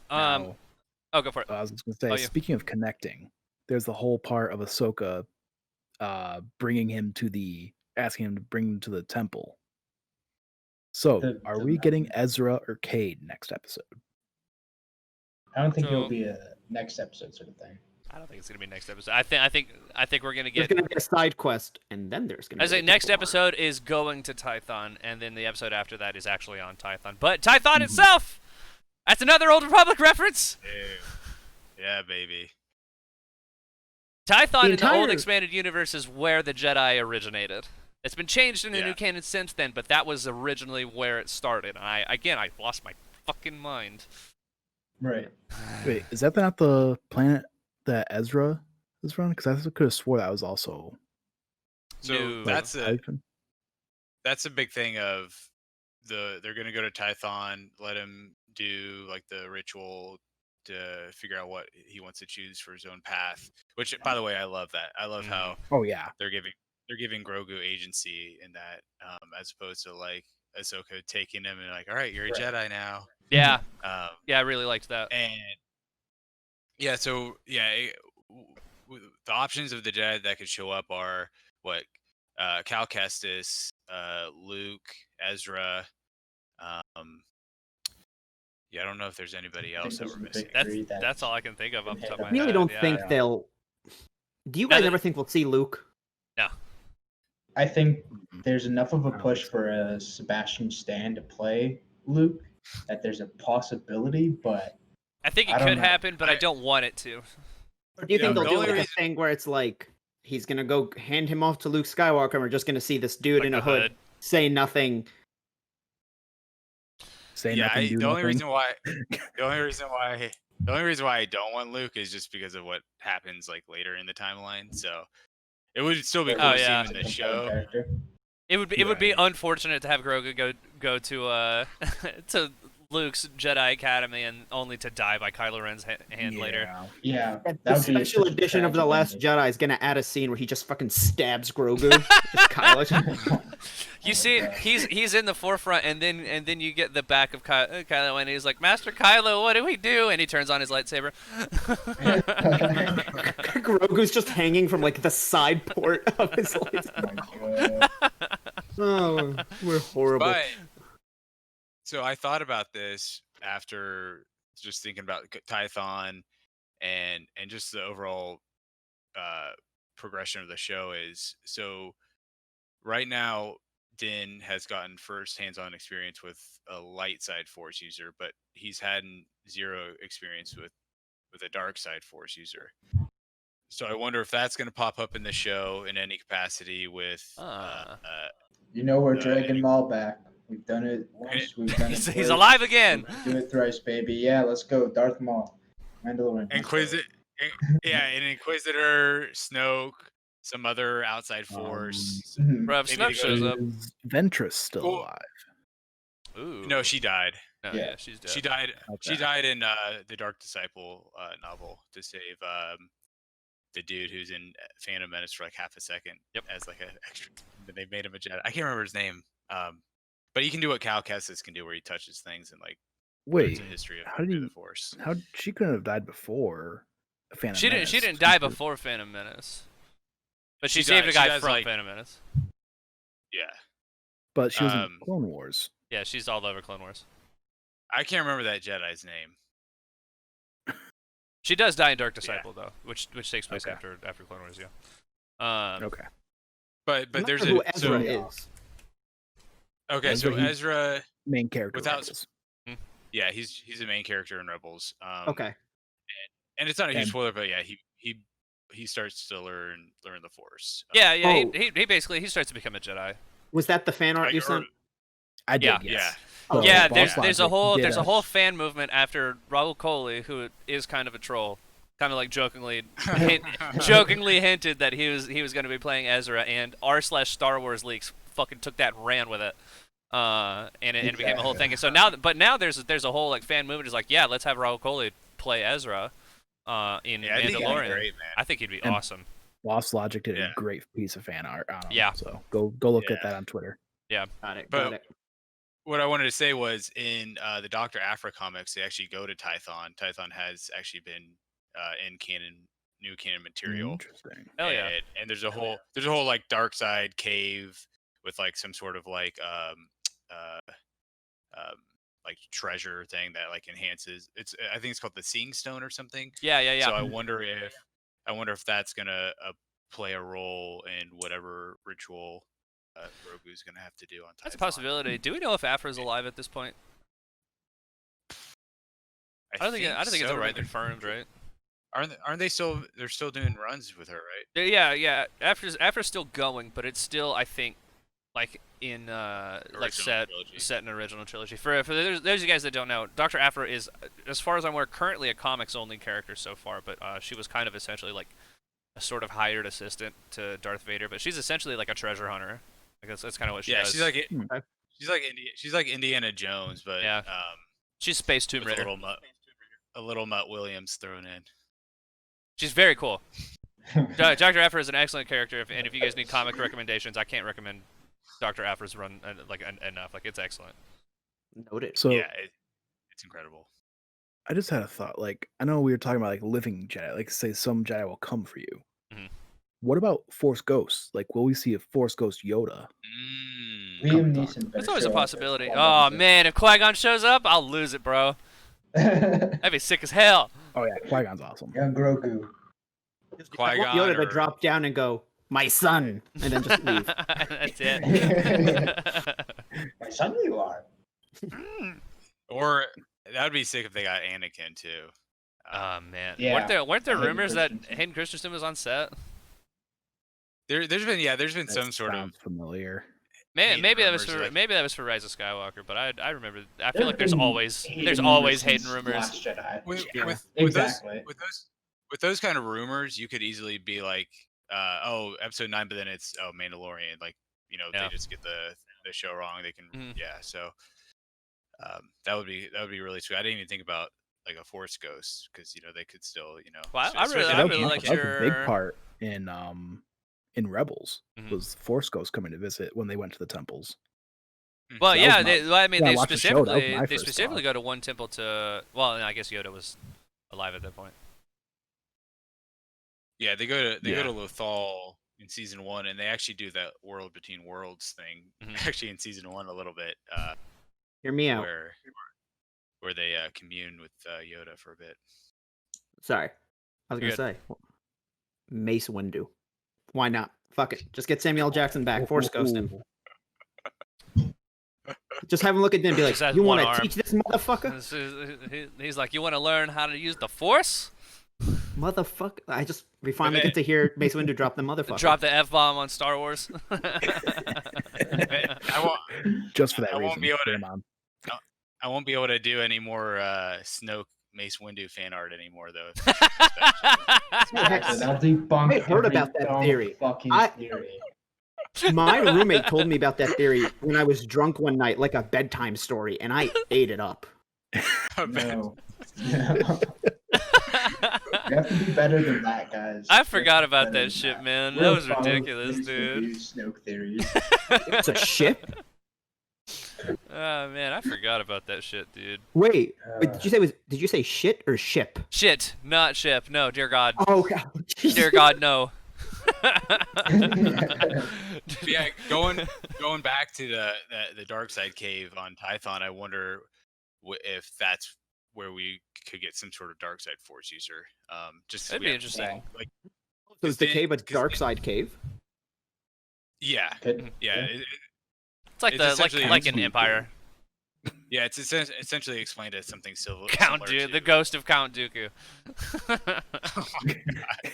Now, Oh, go for it. I was just going to say, Oh, yeah. speaking of connecting, there's the whole part of Ahsoka asking him to bring him to the temple. So, are we getting Ezra or Cade next episode? I don't think So- it'll be a next episode sort of thing. I don't think it's gonna be next episode. I think we're gonna There's get. going to be a side quest, and then there's going to I say next episode is going to Tython, and then the episode after that is actually on Tython. But Tython itself, that's another Old Republic reference. Ew. Yeah, baby. Tython in the old entire- expanded universe is where the Jedi originated. It's been changed in the Yeah. new canon since then, but that was originally where it started. And I lost my fucking mind. Right. Wait, is that not the planet that Ezra is from? Because I could have swore that was also. So No. that's a Typhon. that's a big thing of they're gonna go to Tython, let him do like the ritual to figure out what he wants to choose for his own path. Which, by the way, I love that. I love how Oh yeah, they're giving Grogu agency in that, as opposed to like Ahsoka taking him and like, all right, you're a Right. Jedi now. Yeah, Um, yeah, I really liked that. and yeah, so yeah, the options of the Jedi that could show up are what Cal Kestis, Luke, Ezra, Yeah, I don't know if there's anybody I think else that this we're is a missing. victory That's all I can think of off the top of my I head. really don't yeah. think they'll. Do you Now guys that- ever think we'll see Luke? No. I think Mhm. there's enough of a I don't push think so. for a Sebastian Stan to play Luke that there's a possibility, but I think it I don't could know. happen, but I I- don't want it to. Or do you think Yeah, they'll the do only like a reason- thing where it's like he's gonna go hand him off to Luke Skywalker, and we're just gonna see this dude Like in the a hood hood. say nothing? Say Yeah, nothing, do the only nothing. reason why the only reason why I don't want Luke is just because of what happens like later in the timeline. So it would still be cool Oh, to see yeah. him in the Compelling show. character. It would be Right. unfortunate to have Grogu go to to Luke's Jedi Academy and only to die by Kylo Ren's hand later. Yeah, The that would be special such a edition of The tragic Last ending. Jedi is gonna add a scene where he just fucking stabs Grogu. Just Kylo. You Oh see, my God. he's in the forefront, and then you get the back of Kylo, and he's like, "Master Kylo, what do we do?" And he turns on his lightsaber. Grogu's just hanging from like the side port of his lightsaber. Oh my God. Oh, we're horrible. But so I thought about this after just thinking about Tython and just the overall progression of the show is so right now Din has gotten first hands-on experience with a light side force user, but he's had zero experience with a dark side force user. So I wonder if that's going to pop up in the show in any capacity with You know we're Uh, dragging Maul back. We've done it once. We've done it he's twice. alive again. Do it thrice, baby. Yeah, let's go. Darth Maul. Mandalorian. let's go. an Inquisitor, Snoke, some other outside force. Mhm. Bro, if Maybe Snoke they go shows to- up. Is Ventress still Cool. alive? Ooh. No, she died. No, Yeah. yeah, she's dead. She died. She Okay. died in the Dark Disciple novel to save the dude who's in Phantom Menace for like half a second. Yep. As like an extra. But they made him a Jedi. I can't remember his name. But he can do what Cal Kestis can do, where he touches things and like learns Wait, the history of how did through he- the Force. how she couldn't have died before Phantom She Menace. didn't die before Phantom Menace, but she She saved a dies- guy she dies, from like- Phantom Menace. Yeah, but she was in um, Clone Wars. Yeah, she's all over Clone Wars. I can't remember that Jedi's name. She does die in Dark Disciple though, which takes place Okay. after Clone Wars. Yeah. Okay. But I'm not there's sure a who Ezra so, is. okay. Ezra, So he- Ezra, Main character. Without- Rebels. yeah, he's a main character in Rebels. Okay. And it's not a huge And- spoiler, but yeah, he starts to learn the Force. Yeah, yeah. Oh. He basically starts to become a Jedi. Was that the fan art Like, you or- sent? I did. Yeah. Yes. Oh, Yeah, Boss there's a Logic whole did there's a whole fan movement after Raul Coley, who is kind of a troll, kind of like jokingly hinted that he was going to be playing Ezra, and r/Star Wars leaks fucking took that and ran with it, and it became a whole thing. And so now there's a whole like fan movement is like, yeah, let's have Raul Coley play Ezra, in Yeah, I think that'd be Mandalorian. great, man. I think he'd be And- awesome. Boss Logic did Yeah. a great piece of fan art on him. Yeah. So go look at Yeah. that on Twitter. Got it. But- Got it. What I wanted to say was in the Dr. Aphra comics, they actually go to Tython. Tython has actually been in new canon material. Interesting. Hell yeah. And there's a whole like dark side cave with like some sort of like treasure thing that like enhances. I think it's called the Seeing Stone or something. Yeah. So I wonder if that's gonna play a role in whatever ritual Grogu's gonna have to do on Tython. That's a possibility. Do we know if Afra's alive at this point? I don't think it's so, ever right? been confirmed, right? Aren't they still? They're still doing runs with her, right? Yeah. Afra's still going, but it's still, I think, like in like Original set trilogy. in original trilogy. For those of you guys that don't know, Dr. Aphra is, as far as I'm aware, currently a comics only character so far, but she was kind of essentially like a sort of hired assistant to Darth Vader, but she's essentially like a treasure hunter. I guess that's kind of what she Yeah, does. she's like Indiana Jones, but Yeah. She's Space Tomb with Raider. a little Mutt Williams thrown in. She's very cool. Dr. Aphra is an excellent character, and if you guys need comic recommendations, I can't recommend Dr. Aphra's run enough. Like, it's excellent. Noted. So Yeah, it's incredible. I just had a thought. Like, I know we were talking about like living Jedi. Like, say some Jedi will come for you. Mhm. What about Force Ghosts? Like, will we see a Force Ghost Yoda? Liam Neeson. That's always a possibility. Oh, man, if Qui-Gon shows up, I'll lose it, bro. That'd be sick as hell. Oh yeah, Qui-Gon's awesome. Young Grogu. I want Qui-Gon Yoda to or- drop down and go, "My son," and then just leave. That's it. My son, you are. Or that would be sick if they got Anakin too. Oh man, Yeah. weren't there Hayden rumors that Christensen. Hayden Christensen was on set? There's been That some sort of sounds familiar. Maybe Hayden that was rumors, for like- maybe that was for Rise of Skywalker, but I remember. I feel There like there's have been always Hayden Hayden since rumors. Last Jedi. with, Yeah, with exactly. with those kind of rumors, you could easily be like, oh, episode 9, but then it's Mandalorian. Like, Yeah. they just get the show wrong. They can Mhm. So that would be really sweet. I didn't even think about like a Force Ghost because they could still Well, I especially really That was, liked that was a big your- part in Rebels. Mhm. Was Force Ghost coming to visit when they went to the temples. Well, That yeah, was they, my- well, I mean, when I they watched the show, that was specifically my they first specifically thought. go to one temple to. Well, I guess Yoda was alive at that point. Yeah, they go to Yeah. Lothal in season 1, and they actually do that world between worlds thing. Mhm. Actually, in season 1 a little bit, Hear me out. where they commune with Yoda for a bit. Sorry, I was You're gonna say Mace Windu. Why not? Fuck it. Just get Samuel L. Jackson back. Force Ghost him. Just have him look at them and be like, Just has "You one want arm. to teach this motherfucker? He's like, you want to learn how to use the Force? Motherfucker!" We finally get to hear Mace Windu drop the motherfucker. Drop the F-bomb on Star Wars. I won't. Just for that I reason. won't be able to- Game on. I won't be able to do any more Snoke Mace Windu fan art anymore, though. Exactly. That'll debunk I heard every about that dumb theory. fucking I- theory. My roommate told me about that theory when I was drunk one night, like a bedtime story, and I ate it up. No. You have to be better than that, guys. I You have to forgot be about better that than shit, man. We're That was above ridiculous, these dude. Snoke theories. It's a ship. Oh man, I forgot about that shit, dude. Wait, Uh, did you say shit or ship? Shit, not ship. No, dear God. Oh god. Dear God, no. Yeah, going back to the dark side cave on Tython, I wonder if that's where we could get some sort of dark side force user. Just 'cause That'd we be haven't seen, interesting. like, So is the Then- cave a 'cause dark then- side cave? Yeah, Could- yeah, It's like It's the essentially like an Count Empire. yeah. It's essentially explained as something similar. Count similar Dooku, the to- ghost of Count Dooku. Oh my God.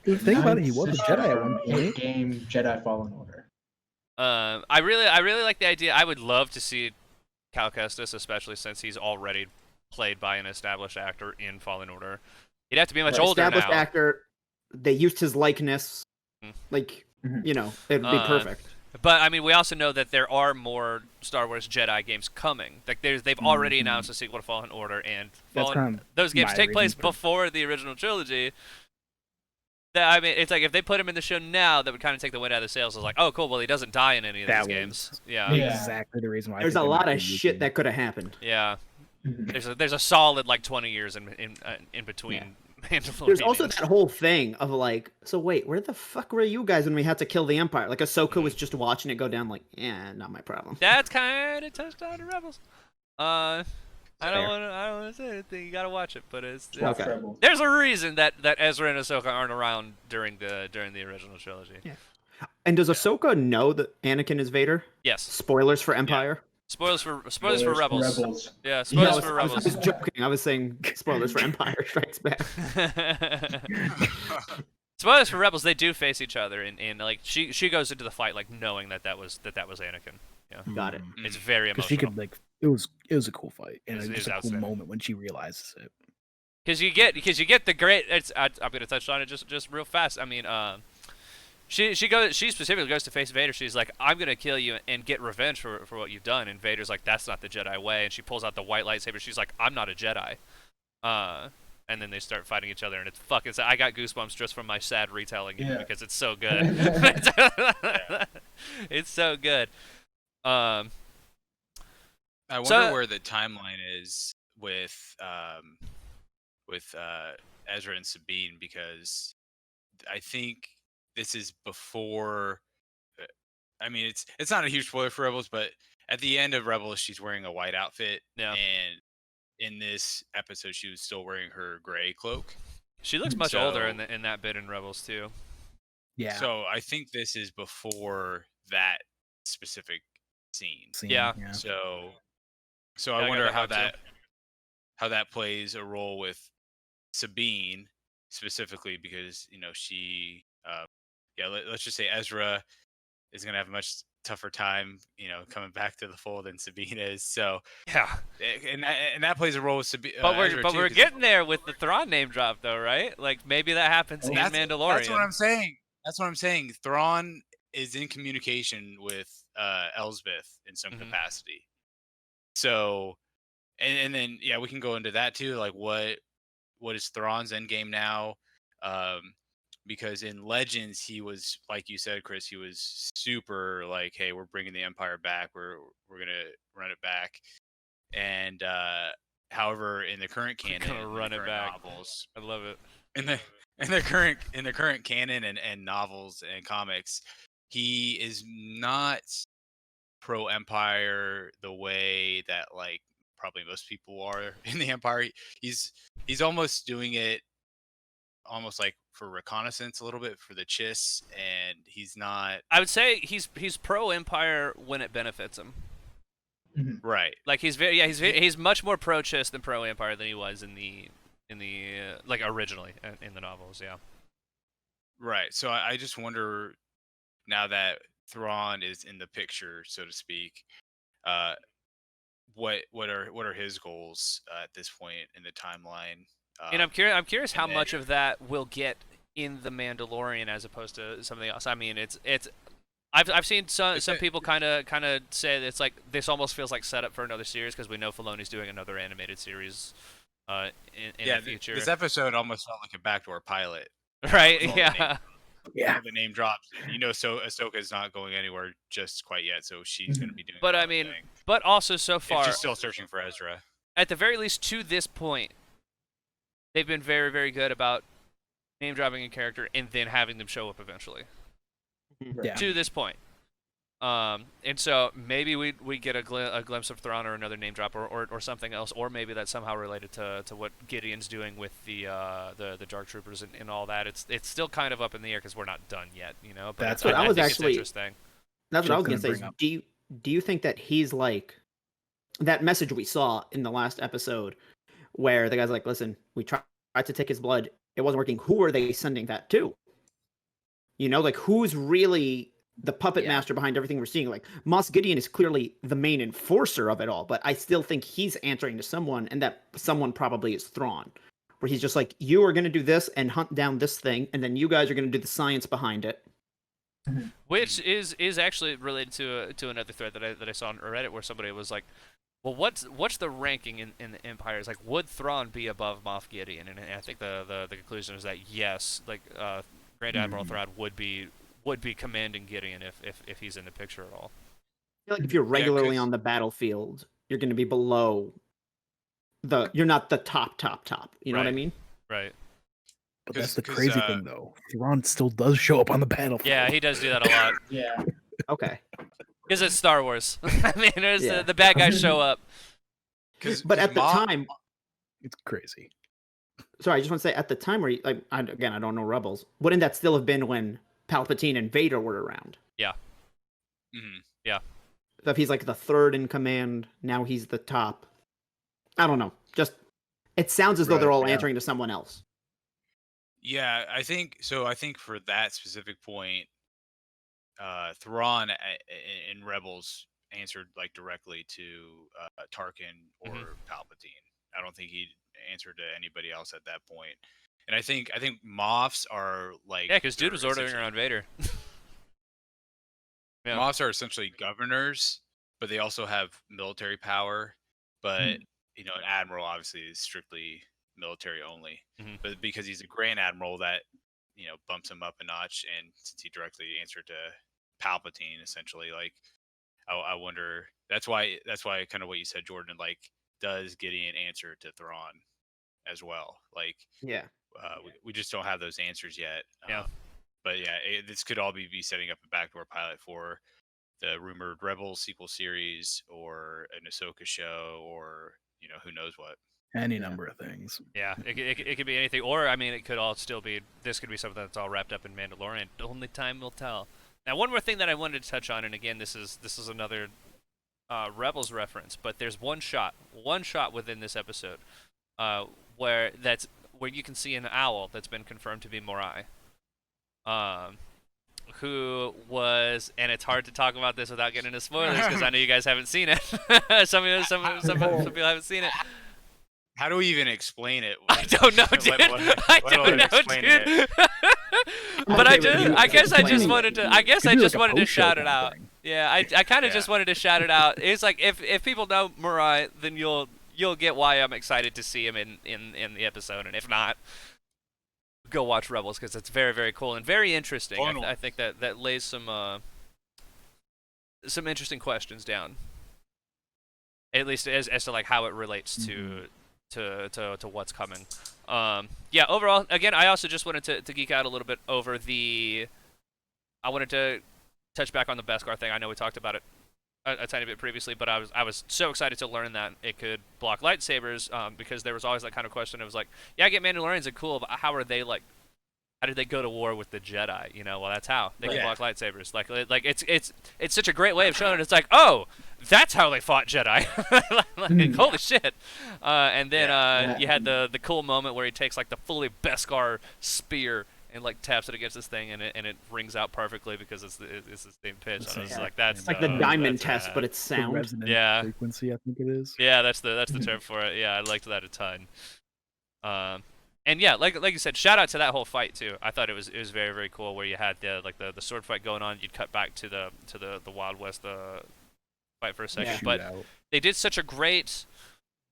Think about it. He was a Sister Jedi at one from point. Game Jedi Fallen Order. I really like the idea. I would love to see Cal Kestis, especially since he's already played by an established actor in Fallen Order. He'd have to be much older Established now. actor. They used his likeness. Mm. Like, Mhm. it'd be Uh, perfect. But I mean, we also know that there are more Star Wars Jedi games coming. Like they've already Mhm. announced a sequel to Fallen Order, and That's kind of those games my take place reason for- before the original trilogy. I mean, it's like if they put him in the show now, that would kind of take the wind out of the sails. It's like, oh, cool. Well, he doesn't die in any of That these was- games. Yeah, Yeah. exactly the reason why. I There's think a they lot might of be shit using- that could have happened. yeah. Mhm. There's a solid like 20 years in between Mandalorian. There's also games. that whole thing of like, so wait, where the fuck were you guys when we had to kill the Empire? Like Ahsoka was just watching it go down, like, not my problem. That's kind of touched on the Rebels. I Fair. don't want to say anything. You gotta watch it, but it's Watch Okay. Rebels. there's a reason that Ezra and Ahsoka aren't around during the original trilogy. Yeah. And does Ahsoka know that Anakin is Vader? Yes. Spoilers for Empire. Spoilers for Rebels. Rebels. Yeah, I spoilers was, for I was Rebels. joking. I was saying spoilers for Empire Strikes Back. Spoilers for Rebels. They do face each other, and like she goes into the fight like knowing that was Anakin. Yeah, Got it. it's very Because emotional. she could like it was a cool fight and It was it was just a cool outstanding. moment when she realizes it. Because you get the great. I'm gonna touch on it just real fast. I mean, she specifically goes to face Vader. She's like, I'm gonna kill you and get revenge for what you've done. And Vader's like, that's not the Jedi way. And she pulls out the white lightsaber. She's like, I'm not a Jedi. And then they start fighting each other, and it's fucking. I got goosebumps just from my sad retelling Yeah. because it's so good. It's so good. I wonder So- where the timeline is with Ezra and Sabine, because I think this is before. I mean, it's not a huge spoiler for Rebels, but at the end of Rebels, she's wearing a white outfit, Yeah. and in this episode she was still wearing her gray cloak. She looks much older in that bit in Rebels too. Yeah. So I think this is before that specific scene. Yeah. So Yeah, I I got wonder that how vibe, too. that plays a role with Sabine specifically, because she let's just say Ezra is gonna have a much tougher time coming back to the fold than Sabine is. So Yeah. and that plays a role with Sabine. But we're Ezra but too, we're 'cause getting there with the Thrawn name drop though, right? Like maybe that happens in Mandalorian. That's what I'm saying. That's what I'm saying. Thrawn is in communication with Elsbeth in some capacity. So, and then we can go into that too. Like what is Thrawn's end game now? Because in Legends he was, like you said, Chris, he was super like, hey, we're bringing the Empire back. We're gonna run it back. And however, in the current canon, novels, I love it. in the current canon and novels and comics, he is not pro Empire the way that like probably most people are in the Empire. He's almost doing it almost like for reconnaissance a little bit for the Chiss, and he's not. I would say he's pro Empire when it benefits him. Right. Like he's much more pro Chiss than pro Empire than he was in the like originally in the novels. Yeah. Right. So I just wonder, now that Thrawn is in the picture, so to speak, what are his goals at this point in the timeline? And I'm curious how much of that we'll get in the Mandalorian as opposed to something else. I mean, it's I've seen some people kind of say that it's like this almost feels like setup for another series, because we know Filoni's doing another animated series in the future. This episode almost felt like a backdoor pilot. Right? Yeah. The name drops. So Ahsoka is not going anywhere just quite yet, so she's going to be doing. But I mean, but also so far, she's still searching for Ezra. At the very least, to this point, they've been very, very good about name dropping a character and then having them show up eventually. Yeah. To this point. And so maybe we get a glimpse of Thrawn or another name drop or something else, or maybe that's somehow related to what Gideon's doing with the Dark Troopers and all that. It's still kind of up in the air because we're not done yet, But that's what I was actually. Interesting. That's what I was gonna say. Do you think that he's like that message we saw in the last episode, where the guy's like, "Listen, we tried to take his blood, it wasn't working. Who are they sending that to? Like who's really the puppet master behind everything we're seeing? Like Moss Gideon is clearly the main enforcer of it all, but I still think he's answering to someone, and that someone probably is Thrawn, where he's just like, you are going to do this and hunt down this thing, and then you guys are going to do the science behind it." Which is actually related to another thread that I saw on Reddit, where somebody was like, well, what's the ranking in the Empires? Like, would Thrawn be above Moff Gideon? And I think the conclusion is that yes, like Grand Admiral Thrawn would be commanding Gideon if he's in the picture at all. I feel like if you're regularly on the battlefield, you're going to be below you're not the top. You know what I mean? Right. But that's the crazy thing, though. Thrawn still does show up on the battlefield. Yeah, he does do that a lot. Yeah. Okay. Because it's Star Wars. I mean, there's the bad guys show up. But at the time, it's crazy. Sorry, I just want to say, at the time where I don't know Rebels. Wouldn't that still have been when Palpatine and Vader were around? Yeah. Yeah. So if he's like the third in command, now he's the top. I don't know. Just it sounds as though they're all answering to someone else. Yeah, I think so. I think for that specific point, Thrawn in Rebels answered like directly to Tarkin or Palpatine. I don't think he answered to anybody else at that point. And I think Moffs are like, because dude was ordering around Vader. Yeah. Moffs are essentially governors, but they also have military power. But an admiral obviously is strictly military only. But because he's a grand admiral, that bumps him up a notch. And since he directly answered to Palpatine, essentially, like I wonder. That's why kind of what you said, Jordan. Like, does Gideon answer to Thrawn as well? Like, we just don't have those answers yet. But this could all be setting up a backdoor pilot for the rumored Rebels sequel series, or or an Ahsoka show, or who knows what. Any number of things. Yeah, it could be anything, or I mean, it could all still be. This could be something that's all wrapped up in Mandalorian. Only time will tell. Now, one more thing that I wanted to touch on, and again, this is another Rebels reference, but there's one shot within this episode, where you can see an owl that's been confirmed to be Morai. Who was, and it's hard to talk about this without getting into spoilers because I know you guys haven't seen it. some people haven't seen it. How do we even explain it? I don't know, dude. I don't know, dude. But I just wanted to shout it out. Yeah, I kind of just wanted to shout it out. It's like if people know Morai, then you'll get why I'm excited to see him in the episode, and if not, go watch Rebels because it's very, very cool and very interesting. I think that lays some interesting questions down, at least as to like how it relates to what's coming. Yeah, overall, again, I also just wanted to geek out a little bit over I wanted to touch back on the Beskar thing. I know we talked about it a tiny bit previously, but I was so excited to learn that it could block lightsabers, because there was always that kind of question. It was like, yeah, I get Mandalorians are cool, but how did they go to war with the Jedi? Well, that's how they can block lightsabers. Like it's such a great way of showing it. It's like, oh, that's how they fought Jedi. Holy shit! And then you had the cool moment where he takes like the fully Beskar spear and like taps it against this thing, and it rings out perfectly because it's the same pitch. I was like, that's it's like the diamond test, but it's sound. Resonant frequency, I think it is. Yeah, that's the term for it. Yeah, I liked that a ton. And yeah, like you said, shout out to that whole fight too. I thought it was very, very cool where you had the sword fight going on. You'd cut back to the Wild West fight for a second, but they did such a great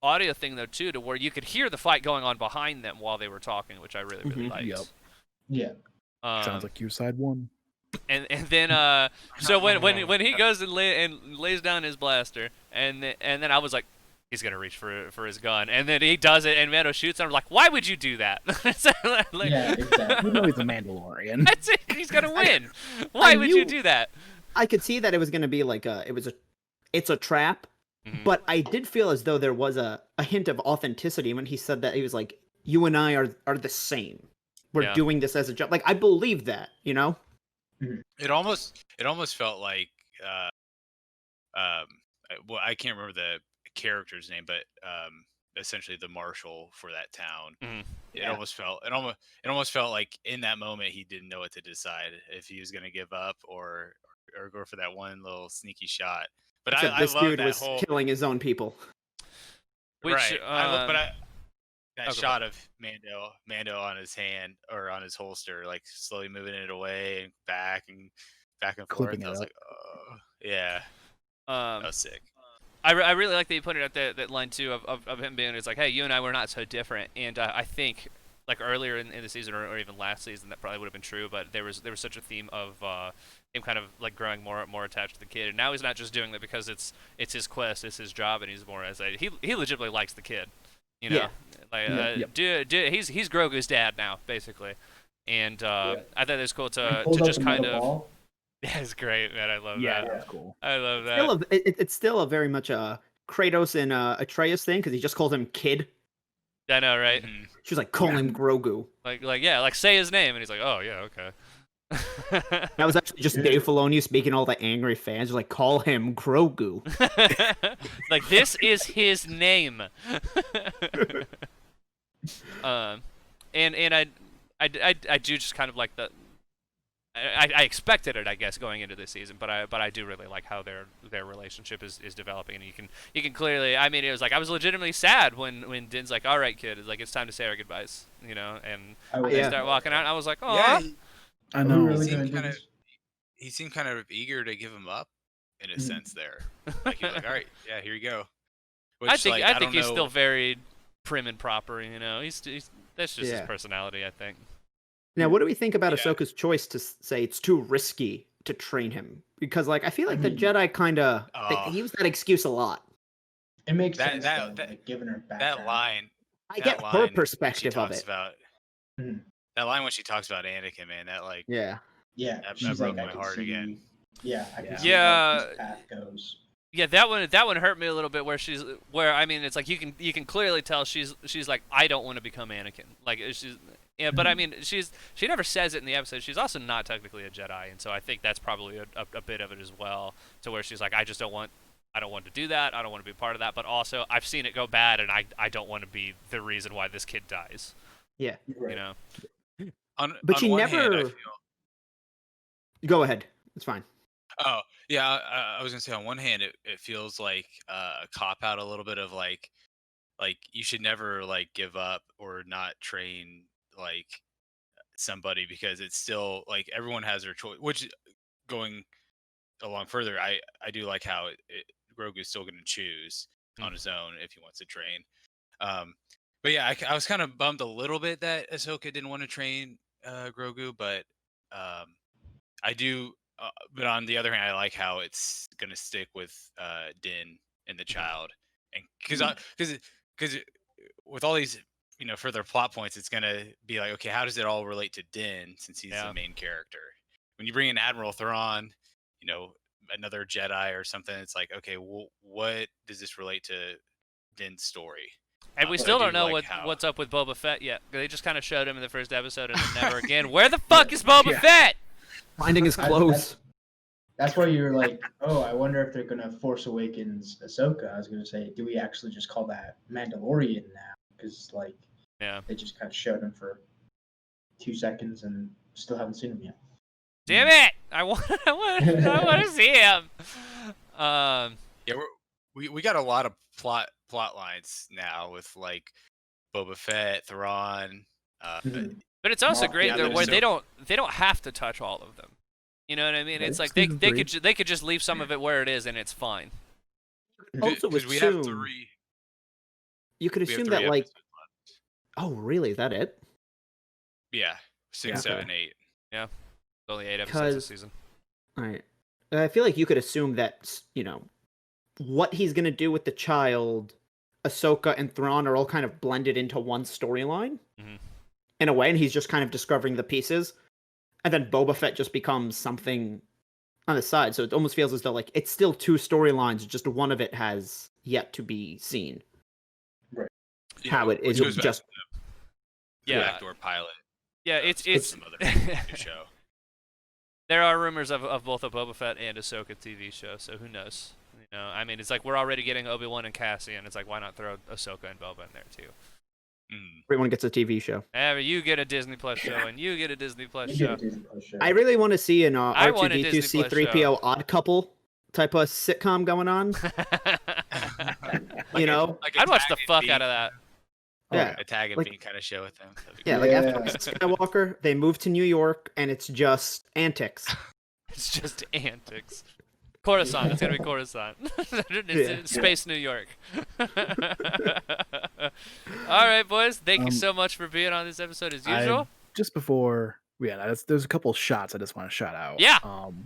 audio thing though too, to where you could hear the fight going on behind them while they were talking, which I really liked. Yep. Yeah. Sounds like your side won. And then so when he goes and lays down his blaster, and then I was like, he's gonna reach for his gun, and then he does it, and Mando shoots him. I'm like, why would you do that? Yeah, exactly. You know he's a Mandalorian. That's it. He's gonna win. Why would you do that? I could see that it was gonna be like it's a trap, but I did feel as though there was a hint of authenticity when he said that. He was like, "You and I are the same. We're doing this as a job." Like I believe that, It almost felt like well, I can't remember the character's name, but essentially the marshal for that town. It almost felt like in that moment he didn't know what to decide, if he was going to give up or go for that one little sneaky shot. But this dude was killing his own people. Which, right. That shot of Mando on his hand or on his holster, like slowly moving it away and back and forth. I was like, oh, yeah. That was sick. I really like that you pointed out that line too of him being, it's like, hey, you and I were not so different. And I think like earlier in the season or even last season that probably would have been true, but there was such a theme of him kind of like growing more attached to the kid, and now he's not just doing that because it's his quest, it's his job, and he's more as he legitimately likes the kid, dude, he's Grogu's dad now basically, and I thought it was cool to just kind of. Yeah, it's great, man. I love that. Yeah, that's cool. I love that. It's still a very much a Kratos and Atreus thing, because he just calls him kid. I know, right? She's like, call him Grogu. Like say his name, and he's like, oh yeah, okay. That was actually just Dave Filoni speaking all the angry fans. Like, call him Grogu. Like, this is his name. And I do just kind of like the. I expected it, I guess, going into this season, but I do really like how their relationship is developing, and you can clearly. I mean, it was like I was legitimately sad when Din's like, "All right, kid, it's like it's time to say our goodbyes," and they start walking out. And I was like, "Oh, yeah, I know." He seemed kind of eager to give him up in a sense there. Like he was like, "All right, yeah, here you go." Which, I think he's still very prim and proper. He's that's just his personality, I think. Now, what do we think about Ahsoka's choice to say it's too risky to train him? Because, like, I feel like the Jedi kind of use that excuse a lot. It makes sense, like, giving her background. That line. I get her perspective of it. That line when she talks about Anakin, man, that like. Yeah. That broke my heart again. Yeah, I can see how his path goes. Yeah, that one hurt me a little bit. Where I mean, it's like you can clearly tell she's like, I don't want to become Anakin. Like she's yeah, but I mean she never says it in the episode. She's also not technically a Jedi, and so I think that's probably a bit of it as well. To where she's like, I don't want to do that. I don't want to be part of that. But also I've seen it go bad, and I don't want to be the reason why this kid dies. Yeah. Right. You know. But on she one never. hand, I feel. Go ahead. It's fine. Oh, yeah. I was gonna say on one hand, it feels like a cop out a little bit of like you should never like give up or not train like somebody because it's still like everyone has their choice. Which going along further, I do like how Grogu's still going to choose on his own if he wants to train. But yeah, I was kind of bummed a little bit that Ahsoka didn't want to train Grogu, but I do. But on the other hand, I like how it's going to stick with Din and the child, and because with all these further plot points, it's going to be like, okay, how does it all relate to Din since he's the main character? When you bring in Admiral Thrawn, another Jedi or something, it's like, okay, well, what does this relate to Din's story? And we still don't know what's up with Boba Fett yet. They just kind of showed him in the first episode and then never again. Where the fuck is Boba Fett? Finding his clothes. That's why you were like, oh, I wonder if they're gonna Force Awakens Ahsoka. I was gonna say, do we actually just call that Mandalorian now? Because like, they just kind of showed him for 2 seconds and still haven't seen him yet. Damn it! I want to see him. Yeah, we got a lot of plot lines now with like Boba Fett, Thrawn. But it's also great where they don't have to touch all of them. You know what I mean? It's like they could just leave some of it where it is and it's fine. Also, we have 3. You could assume that like. Oh, really? Is that it? Yeah, 6, 7, 8. Yeah, only 8 episodes this season. All right. I feel like you could assume that what he's gonna do with the child, Ahsoka and Thrawn are all kind of blended into one storyline. In a way, and he's just kind of discovering the pieces, and then Boba Fett just becomes something on the side. So it almost feels as though like it's still 2 storylines, just one of it has yet to be seen. Right. How it is just backdoor pilot. Yeah, it's some other show. There are rumors of both a Boba Fett and Ahsoka TV show, so who knows? I mean, it's like we're already getting Obi-Wan and Cassian. It's like, why not throw Ahsoka and Boba in there too? Everyone gets a TV show. You get a Disney Plus show, and you get a Disney Plus show. I really want to see an R2-D2 C-3PO odd couple type of sitcom going on. I'd watch the fuck out of that. Yeah, a tag and being kind of show with them. After Skywalker, they move to New York, and it's just antics. It's just antics. Coruscant. It's gonna be Coruscant. Space New York. All right, boys. Thank you so much for being on this episode as usual. Just before, there's a couple of shots I just want to shout out. Yeah.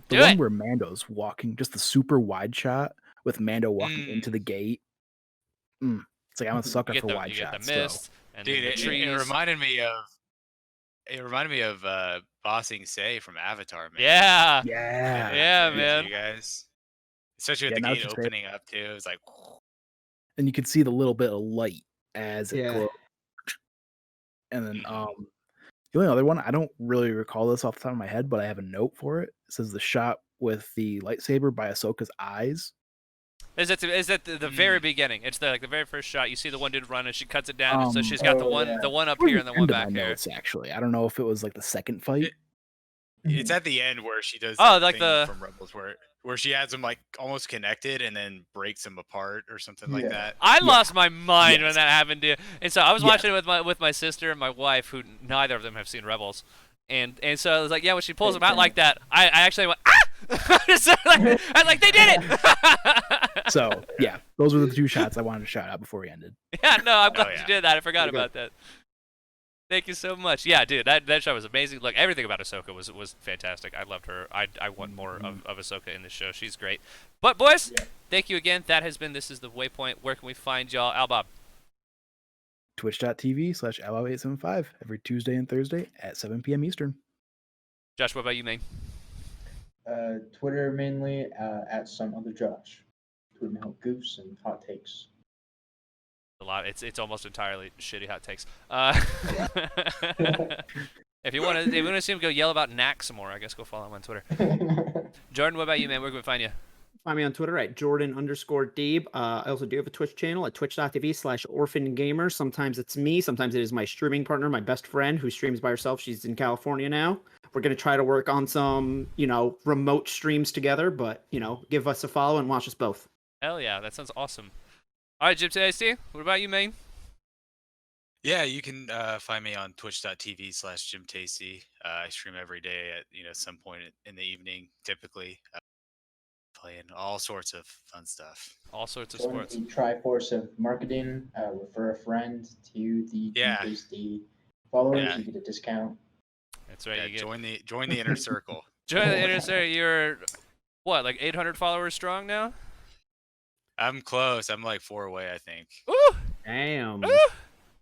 The one where Mando's walking, just the super wide shot with Mando walking into the gate. It's like I'm a sucker for wide shots. The mist and dude, the trees. It reminded me of Bossing Say from Avatar, man. Yeah, man. You guys, especially with the gate opening up too. It was like, and you could see the little bit of light as it glowed. And then the only other one, I don't really recall this off the top of my head, but I have a note for it. It says the shot with the lightsaber by Ahsoka's eyes. Is that the very beginning? It's the very first shot. You see the one dude run and she cuts it down, and so she's got the one up here and the one back here. Actually, I don't know if it was like the second fight. It's at the end where she does. From Rebels where she has them like almost connected and then breaks them apart or something like that. I lost my mind when that happened, dude. And so I was watching it with my sister and my wife, who neither of them have seen Rebels, and so I was like, when she pulls them out like that, I actually went ah. I was like, they did it! So, those were the 2 shots I wanted to shout out before we ended. Yeah, no, I'm glad you did that. I forgot about that. Thank you so much. Yeah, dude, that show was amazing. Look, everything about Ahsoka was fantastic. I loved her. I want more of Ahsoka in this show. She's great. But, boys, thank you again. That has been This is the Waypoint. Where can we find y'all? Albob. Twitch.tv/Albob875 every Tuesday and Thursday at 7 p.m. Eastern. Josh, what about you, man? Twitter mainly at some other Josh. tweeting out goofs and hot takes. A lot. It's almost entirely shitty hot takes. If you want to see him go yell about Knack some more, I guess go follow him on Twitter. Jordan, what about you, man? Where can we find you? Find me on Twitter at Jordan_Deeb. I also do have a Twitch channel at twitch.tv/orphangamer. Sometimes it's me. Sometimes it is my streaming partner, my best friend, who streams by herself. She's in California now. We're going to try to work on some, remote streams together, but, give us a follow and watch us both. Hell yeah, that sounds awesome. All right, Jim Tasty, what about you, man? Yeah, you can find me on twitch.tv/JimTasty. I stream every day at some point in the evening, typically. Playing all sorts of fun stuff. All sorts of Join sports. the Triforce of marketing. Refer a friend to the Tasty followers. Yeah. You get a discount. That's right. Yeah, you get... join the inner circle. Join the inner circle. You're what, like 800 followers strong now? I'm close. I'm like 4 away, I think. Ooh! Damn. Ooh!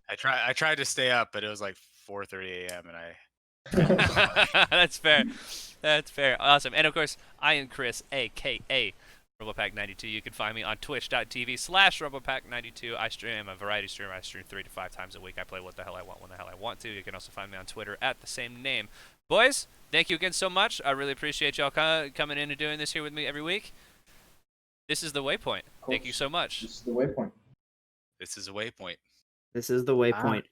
I tried to stay up, but it was like 4:30 a.m. and I. That's fair. That's fair. Awesome. And of course, I am Chris, aka RumblePack92. You can find me on twitch.tv/RumblePack92. I stream a variety streamer. I stream 3 to 5 times a week. I play what the hell I want when the hell I want to. You can also find me on Twitter at the same name. Boys, thank you again so much. I really appreciate y'all coming in and doing this here with me every week. This is the Waypoint. Thank you so much. This is the Waypoint. This is a waypoint. This is the Waypoint.